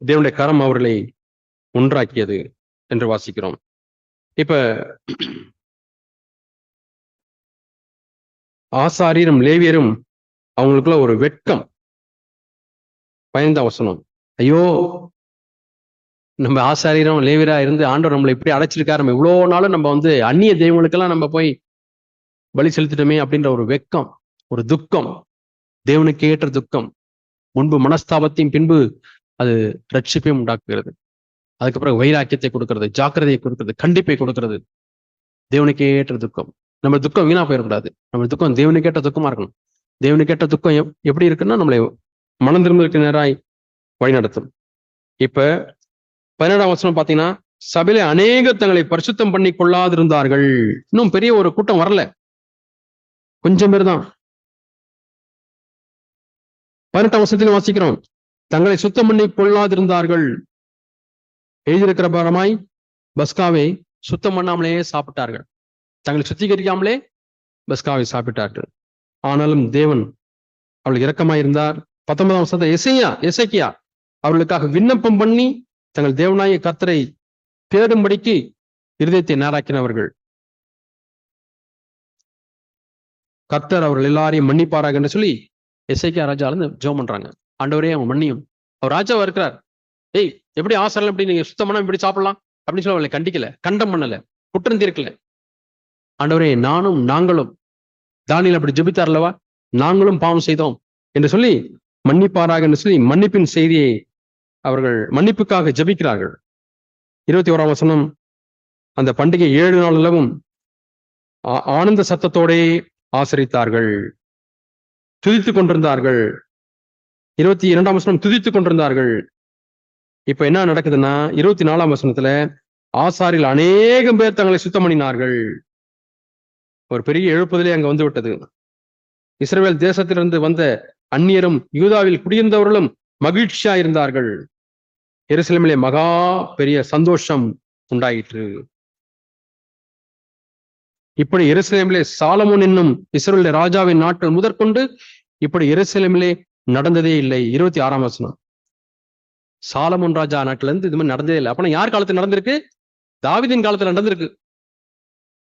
Speaker 1: தேவனுடைய கரம் அவர்களை ஒன்றாக்கியது என்று வாசிக்கிறோம். இப்ப ஆசாரியரும் லேவியரும் அவங்களுக்குள்ள ஒரு வெட்கம். 15ஆம் வசனம். ஐயோ, நம்ம ஆசாரியரும் லேவியரா இருந்து ஆண்டவர் நம்மளை இப்படி அடைச்சிருக்காரு, நம்ம இவ்வளவு நாளும் நம்ம அந்நிய தெய்வங்களுக்கெல்லாம் நம்ம போய் பலி செலுத்திட்டோமே அப்படின்ற ஒரு வெட்கம், ஒரு துக்கம், தேவனுக்கு ஏற்ற துக்கம். முன்பு மனஸ்தாபத்தையும் பின்பு அது ரட்சிப்பையும் உண்டாக்குகிறது. அதுக்கப்புறம் வைராக்கியத்தை கொடுக்கிறது, ஜாக்கிரதையை கொடுக்கிறது, கண்டிப்பை கொடுக்கிறது. தேவனுக்கு ஏற்ற துக்கம். நம்ம துக்கம் வீணா போயிடக்கூடாது. நம்ம துக்கம் தேவனுக்கு ஏற்ற துக்கமா இருக்கணும். தேவனுக்கு ஏற்ற துக்கம் எப்படி இருக்குன்னா நம்மளை மனம் திரும்புவதற்கு நேராய் வழிநடத்தும். இப்ப 17ஆம் வசனம் பாத்தீங்கன்னா, சபையில அநேகர் தங்களை பரிசுத்தம் பண்ணி கொள்ளாதிருந்தார்கள். இன்னும் பெரிய ஒரு கூட்டம் வரல, கொஞ்சம் பேர் தான். 18ஆம் வசனத்திலும் வாசிக்கிறோம், தங்களை சுத்தம் பண்ணி கொள்ளாதிருந்தார்கள். எழுதியிருக்கிற பாரமாய் பஸ்காவை சுத்தம் பண்ணாமலேயே சாப்பிட்டார்கள். தங்களை சுத்திகரிக்காமலே பஸ்காவை சாப்பிட்டார்கள். ஆனாலும் தேவன் அவளுக்கு இரக்கமாயிருந்தார். 19ஆம் வசனத்தை எசேக்கியா அவர்களுக்காக விண்ணப்பம் பண்ணி தங்கள் தேவனாய கர்த்தரை தேடும்படிக்கு இருதயத்தை நேராக்கினவர்கள். கர்த்தர் அவர்கள் எல்லாரையும் மன்னிப்பாராக என்று சொல்லி எசேக்கியா ராஜா ஜெபம் பண்றாங்க. ஆண்டவரே அவங்க மன்னியும். அவர் ராஜாவா இருக்கிறார். ஏய், எப்படி ஆசாரம் எப்படி நீங்க சுத்தமான இப்படி சாப்பிடலாம் அப்படின்னு சொல்லி அவளை கண்டிக்கல, கண்டம் பண்ணல, குற்றம் தீர்க்கல. ஆண்டவரே, நாங்களும் தானியேல் அப்படி ஜெபித்தார்லவா, நாங்களும் பாவம் செய்தோம் என்று சொல்லி மன்னிப்பாராக என்று சொல்லி மன்னிப்பின் செய்தியை அவர்கள் மன்னிப்புக்காக ஜெபிக்கிறார்கள். 21ஆம் வசனம், அந்த பண்டிகை 7 நாள் அளவும் ஆனந்த சத்தத்தோடே ஆசரித்தார்கள், துதித்துக் கொண்டிருந்தார்கள். 22ஆம் வசனம், துதித்துக் கொண்டிருந்தார்கள். இப்ப என்ன நடக்குதுன்னா, 24ஆம் வசனத்துல ஆசாரில் அநேகம் பேர் தங்களை சுத்தம் பண்ணினார்கள். ஒரு பெரிய எழுப்புதலே அங்க வந்து விட்டது. இஸ்ரவேல் தேசத்திலிருந்து வந்த அந்நியரும் யூதாவில் குடியிருந்தவர்களும் மகிழ்ச்சியா இருந்தார்கள். எருசலேமிலே மகா பெரிய சந்தோஷம் உண்டாயிற்று. இப்படி எருசலேமிலே சாலமோன் என்னும் இஸ்ரவேல் ராஜாவின் நாட்கள் முதற்கொண்டு இப்படி எருசலேமிலே நடந்ததே இல்லை. 26ஆம் வசனம், சாலமோன் ராஜா நாட்டுல இருந்து இது மாதிரி நடந்ததே இல்லை. அப்பனா யார் காலத்துல நடந்திருக்கு? தாவீதின் காலத்துல நடந்திருக்கு.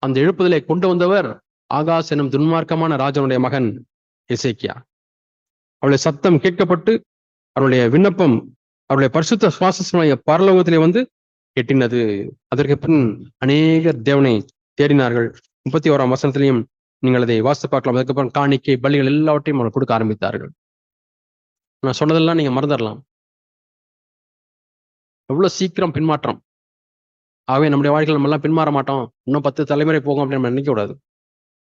Speaker 1: அந்த எழுப்புதலை கொண்டு வந்தவர் ஆகாஸ் எனும் துன்மார்க்கமான ராஜனுடைய மகன் எசேக்கியா. அவளுடைய சத்தம் கேட்கப்பட்டு அவருடைய விண்ணப்பம் அவருடைய பரிசுத்த சுவாச பரலோகத்திலே எட்டினது. அதற்கு பின் அநேகர் தேவனை தேடினார்கள். 31ஆம் வசனத்திலையும் நீங்கள் அதை வாசித்து பார்க்கலாம். அதுக்கப்புறம் காணிக்கை, பலிகள் எல்லாவற்றையும் அவர்கள் கொடுக்க ஆரம்பித்தார்கள். நான் சொன்னதெல்லாம் நீங்க மறந்துடலாம். எவ்வளவு சீக்கிரம் பின்மாற்றம். ஆகவே நம்முடைய வாழ்க்கையில் நம்ம எல்லாம் பின்மாற மாட்டோம், இன்னும் 10 தலைமுறை போகும் அப்படின்னு நம்ம நினைக்க கூடாது.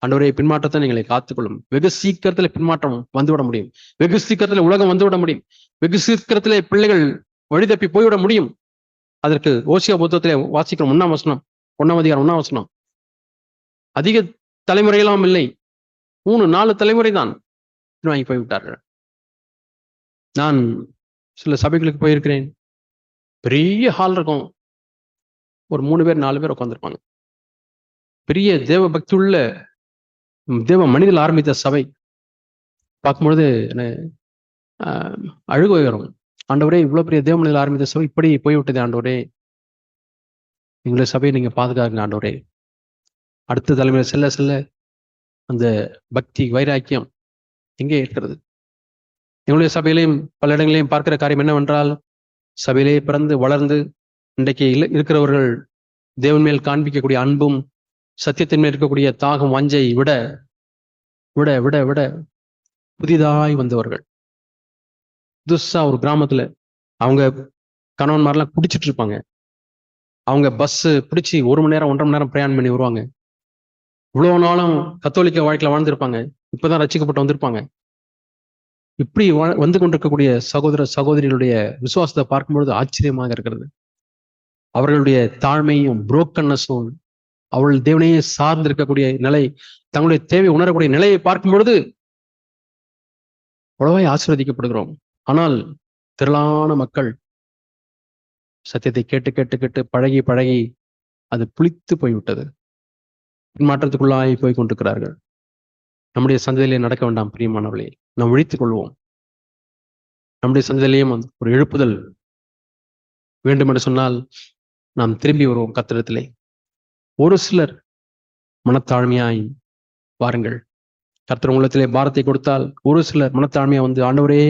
Speaker 1: ஆண்டவரே, பின்மாற்றத்தை நீங்களை காத்துக்கொள்ளும். வெகு சீக்கிரத்துல பின்மாற்றம் வந்துவிட முடியும். வெகு சீக்கிரத்துல உலகம் வந்துவிட முடியும். வெகு சீக்கிரத்திலே பிள்ளைகள் வழி தப்பி போய்விட முடியும். அதற்கு ஓசியா புத்தகத்திலே வாசிக்கிறோம். 1ஆம் வசனம், 1ஆம் அதிகாரம் 1ஆம் வசனம். அதிக தலைமுறையெல்லாம் இல்லை, 3-4 தலைமுறை தான் பின்வாங்கி போய்விட்டார்கள். நான் சில சபைகளுக்கு போயிருக்கிறேன். பெரிய ஹால் இருக்கும், ஒரு 3 பேர் 4 பேர் உட்காந்துருப்பாங்க. பெரிய தேவ பக்தி உள்ள தேவ மனிதர்கள் ஆரம்பித்த சபை. பார்க்கும்பொழுது அழுகு வரும். ஆண்டவரே, இவ்வளவு பெரிய தேவ மனிதர்கள் ஆரம்பித்த சபை இப்படி போய்விட்டது. ஆண்டவரே, எங்களுடைய சபையை நீங்க பாதுகாருங்க ஆண்டவரே. அடுத்த தலைமுறை செல்ல செல்ல அந்த பக்தி வைராக்கியம் எங்கே இருக்கிறது? எங்களுடைய சபையிலையும் பல இடங்களையும் பார்க்கிற காரியம் என்னவென்றால், சபையிலே பிறந்து வளர்ந்து இன்றைக்கு இருக்கிறவர்கள் தேவன் மேல் காண்பிக்கக்கூடிய அன்பும் சத்தியத்தின் மேல் இருக்கக்கூடிய தாகம் வாஞ்சை விட விட விட விட புதிதாய் வந்தவர்கள். புதுசா ஒரு கிராமத்துல அவங்க கணவன்மாரெல்லாம் குடிச்சிட்டு இருப்பாங்க. அவங்க பஸ் பிடிச்சி 1 மணி நேரம் 1.5 மணி நேரம் பிரயாணம் பண்ணி வருவாங்க. இவ்வளவு நாளும் கத்தோலிக்க வாழ்க்கையில வாழ்ந்திருப்பாங்க, இப்பதான் ரட்சிக்கப்பட்டு வந்திருப்பாங்க. இப்படி வந்து கொண்டிருக்கக்கூடிய சகோதர சகோதரிகளுடைய விசுவாசத்தை பார்க்கும்பொழுது ஆச்சரியமாக இருக்கிறது. அவர்களுடைய தாழ்மையும் புரோக்கன்னஸும் அவள் தேவனையே சார்ந்திருக்கக்கூடிய நிலை, தங்களுடைய தேவை உணரக்கூடிய நிலையை பார்க்கும் பொழுது அவ்வளவாய் ஆசீர்வதிக்கப்படுகிறோம். ஆனால் திரளான மக்கள் சத்தியத்தை கேட்டு கேட்டு கேட்டு பழகி பழகி அது புளித்து போய்விட்டது. மாற்றத்துக்குள்ளாய் போய் கொண்டிருக்கிறார்கள். நம்முடைய சந்ததியிலே நடக்க வேண்டாம் பிரியமானவர்களே. நாம் விழித்துக் கொள்வோம். நம்முடைய சந்ததியிலேயும் ஒரு எழுப்புதல் வேண்டும் என்று சொன்னால் நாம் திரும்பி வருவோம் கர்த்தரிடத்திலே. ஒரு சிலர் மனத்தாழ்மையாய் வாருங்கள். கர்த்தர் உள்ளத்திலே பாரத்தை கொடுத்தால் ஒரு சிலர் மனத்தாழ்மையா வந்து, ஆண்டவரே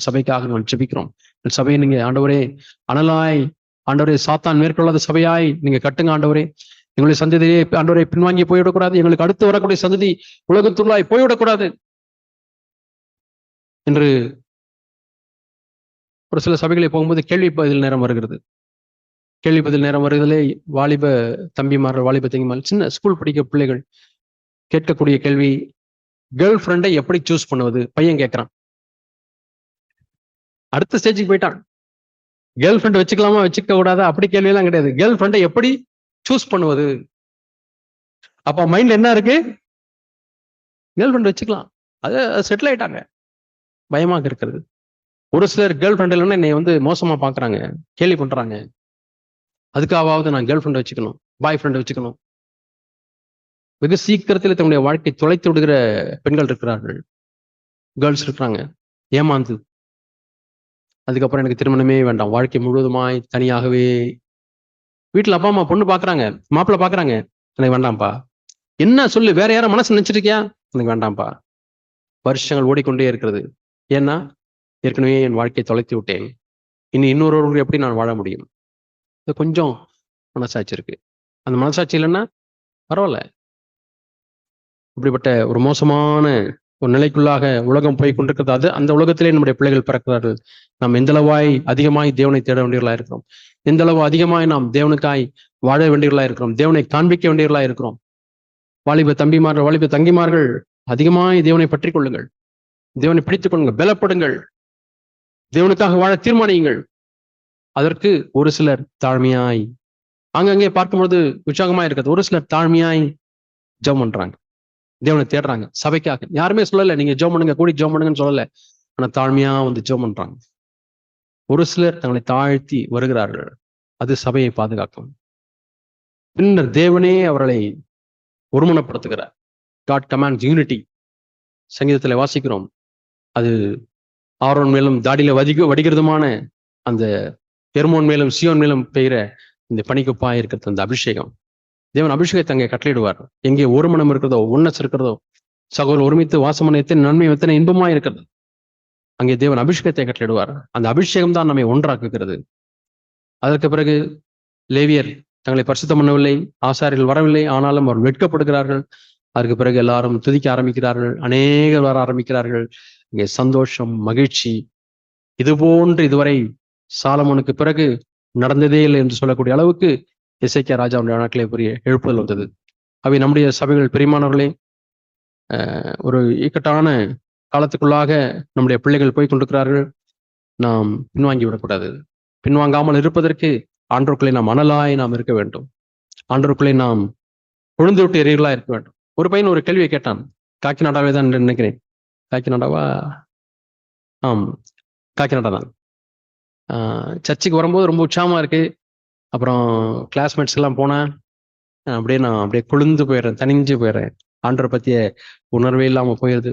Speaker 1: சபைக்காக நான் ஜெபிக்கிறோம், சபையை நீங்க ஆண்டவரே அனலாய், ஆண்டவரே சாத்தான் மேற்கொள்ளாத சபையாய் நீங்க கட்டுங்க ஆண்டவரே. எங்களுடைய சந்ததியே ஆண்டவரை பின்வாங்கி போய்விடக்கூடாது, எங்களுக்கு அடுத்து வரக்கூடிய சந்ததி உலகத்துள்ளாய் போய்விடக்கூடாது என்று ஒரு சில சபைகளை போகும்போது கேள்வி பதில் நேரம் வருகிறது. கேள்வி பதில் நேரம் வருகிறதுலே வாலிப தம்பிமார்கள், வாலிப தங்கிமார்கள், சின்ன ஸ்கூல் படிக்க பிள்ளைகள் கேட்கக்கூடிய கேள்வி, கேர்ள் ஃப்ரெண்டை எப்படி சூஸ் பண்ணுவது? பையன் கேட்கிறான். அடுத்த ஸ்டேஜுக்கு போயிட்டான். கேர்ள் ஃப்ரெண்ட் வச்சுக்கலாமா வச்சுக்க கூடாதா அப்படி கேள்வி எல்லாம் கிடையாது. கேர்ள் ஃப்ரெண்டை எப்படி சூஸ் பண்ணுவது? அப்ப மைண்ட்ல என்ன இருக்கு? கேர்ள் ஃப்ரெண்ட் வச்சுக்கலாம், அது செட்டில் ஆயிட்டாங்க. பயமாக இருக்கிறது. ஒரு சிலர் கேர்ள் ஃப்ரெண்ட் இல்லைன்னா என்னை வந்து மோசமா பாக்குறாங்க, கேள்வி பண்றாங்க, அதுக்காவது நான் கேர்ள் ஃப்ரெண்ட் வச்சுக்கணும், பாய் ஃப்ரெண்ட் வச்சுக்கணும். வெகு சீக்கிரத்தில் தன்னுடைய வாழ்க்கை தொலைத்து விடுகிற பெண்கள் இருக்கிறார்கள், கேர்ள்ஸ் இருக்கிறாங்க, ஏமாந்து. அதுக்கப்புறம் எனக்கு திருமணமே வேண்டாம், வாழ்க்கை முழுவதுமாய் தனியாகவே. வீட்டுல அப்பா அம்மா பொண்ணு பாக்குறாங்க, மாப்பிள்ளை பாக்குறாங்க, எனக்கு வேண்டாம்ப்பா. என்ன சொல்லு, வேற யாரும் மனசு நினைச்சிருக்கியா? எனக்கு வேண்டாம்ப்பா. வருஷங்கள் ஓடிக்கொண்டே இருக்கிறது. ஏன்னா ஏற்கனவே என் வாழ்க்கையை தொலைத்து விட்டேன், இனி இன்னொருவருக்கு எப்படி நான் வாழ முடியும்? இது கொஞ்சம் மனசாட்சி இருக்கு. அந்த மனசாட்சி இல்லைன்னா பரவாயில்ல. இப்படிப்பட்ட ஒரு மோசமான ஒரு நிலைக்குள்ளாக உலகம் போய் கொண்டிருக்கிறது. அது அந்த உலகத்திலே நம்முடைய பிள்ளைகள் பிறக்கிறார்கள். நாம் எந்த அளவாய் அதிகமாய் தேவனை தேட வேண்டியவர்களா இருக்கிறோம், எந்த அளவு அதிகமாய் நாம் தேவனுக்காய் வாழ வேண்டியவர்களா இருக்கிறோம், தேவனை காண்பிக்க வேண்டியவர்களா இருக்கிறோம். வாலிப தம்பிமார்கள், வாலிப தங்கிமார்கள், அதிகமாய் தேவனை பற்றி கொள்ளுங்கள், தேவனை பிடித்துக் கொள்ளுங்கள், பலப்படுங்கள், தேவனுக்காக வாழ தீர்மானியுங்கள். அதற்கு ஒரு சிலர் தாழ்மையாய் அங்கங்கே பார்க்கும்பொழுது உற்சாகமா இருக்கிறது. ஒரு சிலர் தாழ்மையாய் ஜெபம் பண்றாங்க, தேவனை தேடுறாங்க சபைக்காக. யாருமே சொல்லல நீங்க ஜெபம் பண்ணுங்க, கூடி ஜெபம் பண்ணுங்கன்னு சொல்லல. ஆனா தாழ்மையா வந்து ஜெபம் பண்றாங்க. ஒரு சிலர் தங்களை தாழ்த்தி வருகிறார்கள். அது சபையை பாதுகாக்கும். பின்னர் தேவனே அவர்களை ஒருமனப்படுத்துகிறார். God commands unity. சங்கீதத்துல வாசிக்கிறோம். அது ஆரோன் மேலும் தாடியில வடிகிறதுமான அந்த எர்மோன் மேலும் சியோன் மேலும் பெய்கிற இந்த பனிக்குப்பாய் இருக்கிறது அந்த அபிஷேகம். தேவன் அபிஷேகத்தை அங்கே கட்டளையிடுவார். எங்கே ஒரு மனம் இருக்கிறதோ, ஒன்னஸ் இருக்கிறதோ, சகோதரர் ஒருமித்து வாசமான எத்தனை நன்மை எத்தனை இன்பமா இருக்கிறது, அங்கே தேவன் அபிஷேகத்தை கட்டளையிடுவார். அந்த அபிஷேகம் தான் நம்மை ஒன்றாக்குகிறது. அதற்கு பிறகு லேவியர் தங்களை பரிசுத்தம் பண்ணவில்லை, ஆசாரியர்கள் வரவில்லை, ஆனாலும் அவர் வெட்கப்படுகிறார்கள். அதற்கு பிறகு எல்லாரும் துதிக்க ஆரம்பிக்கிறார்கள், அநேகர் வர ஆரம்பிக்கிறார்கள். இங்கே சந்தோஷம், மகிழ்ச்சி. இது போன்று இதுவரை சாலமோனுக்கு பிறகு நடந்ததே இல்லை என்று சொல்லக்கூடிய அளவுக்கு எசேக்கியா ராஜாவுடைய நாட்களே பெரிய எழுப்புதல் வந்தது. அவை நம்முடைய சபைகள் பிரியமானவர்களே, ஒரு இக்கட்டான காலத்துக்குள்ளாக நம்முடைய பிள்ளைகள் போய் கொண்டிருக்கிறார்கள். நாம் பின்வாங்கி விடக்கூடாது. பின்வாங்காமல் இருப்பதற்கு ஆண்டவருக்குள்ளே நாம் அனலாய் நாம் இருக்க வேண்டும். ஆண்டவருக்குள்ளே நாம் கொழுந்து விட்டு எரியர்களா இருக்க வேண்டும். ஒரு பையன் ஒரு கேள்வியை கேட்டான். காக்கிநாடாவே தான் நினைக்கிறேன். காக்கிநாடாவா? காக்கிநாடா தான். சர்ச்சுக்கு வரும்போது ரொம்ப உற்சாகமா இருக்கு. அப்புறம் கிளாஸ்மேட்ஸ் எல்லாம் போனேன், நான் அப்படியே கொழுந்து போயிடுறேன், தனிஞ்சு போயிடுறேன். ஆண்டரை பத்திய உணர்வே இல்லாம போயிடுது.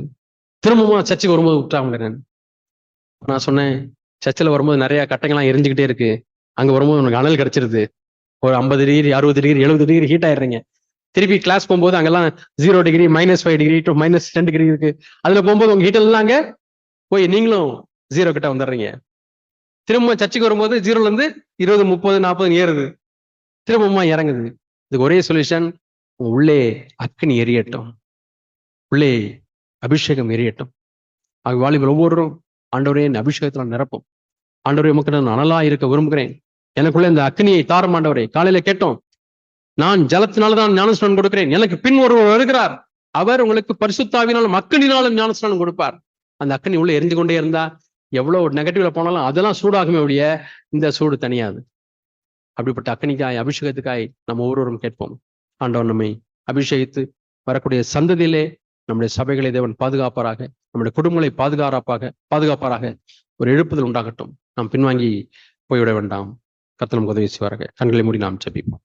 Speaker 1: திரும்பவும் சர்ச்சுக்கு வரும்போது விட்டாங்க. நான் சொன்னேன், சர்ச்சில் வரும்போது நிறைய கட்டைகள்லாம் எரிஞ்சுக்கிட்டே இருக்கு, அங்க வரும்போது உனக்கு அனல் கிடைச்சிருது. ஒரு 50 டிகிரி 60 டிகிரி 70 டிகிரி ஹீட் ஆயிடுறீங்க. திருப்பி கிளாஸ் போகும்போது அங்கெல்லாம் 0 டிகிரி -5 டிகிரி to -10 டிகிரி இருக்கு. அதுல போகும்போது உங்க ஹீட் எல்லாம் அங்க போய் நீங்களும் 0 கிட்ட வந்துடுறீங்க. திரும்ப சர்ச்சுக்கு வரும்போது 0ல இருந்து 20 30 40 ஏறுது, திரும்பமா இறங்குது. இதுக்கு ஒரே சொல்யூஷன், உள்ளே அக்கினி எரியட்டும், உள்ளே அபிஷேகம் எரியட்டும். வாலிபர் ஒவ்வொருவரும் ஆண்டவரே இந்த அபிஷேகத்தில் நிரப்பும். ஆண்டவரே உமக்கு நான் அனலா இருக்க விரும்புகிறேன், எனக்குள்ள இந்த அக்னியை தாரும் ஆண்டவரே. காலையில கேட்டோம், நான் ஜலத்தினால்தான் ஞானஸ்நானம் கொடுக்கிறேன், எனக்கு பின் ஒருவர் வருகிறார், அவர் உங்களுக்கு பரிசுத்தாவினாலும் அக்கினினாலும் ஞானஸ்நானம் கொடுப்பார். அந்த அக்கினி உள்ள எரிஞ்சு கொண்டே இருந்தா எவ்வளவு நெகட்டிவ்ல போனாலும் அதெல்லாம் சூடாகுமே ஒழிய இந்த சூடு தனியாது. அப்படிப்பட்ட அக்கினிக்காய் அபிஷேகத்துக்காய் நம்ம ஒவ்வொருவரும் கேட்போம். ஆண்டவர் நம்மை அபிஷேகித்து வரக்கூடிய சந்ததியிலே நம்முடைய சபைகளை தேவன் பாதுகாப்பாராக, நம்முடைய குடும்பங்களை பாதுகாப்பாராக ஒரு எழுப்புதல் உண்டாகட்டும். நாம் பின்வாங்கி போய்விட வேண்டாம். கர்த்தர் நமக்கு உதவி செய்வாராக. கண்களை மூடி நாம் ஜெபிப்போம்.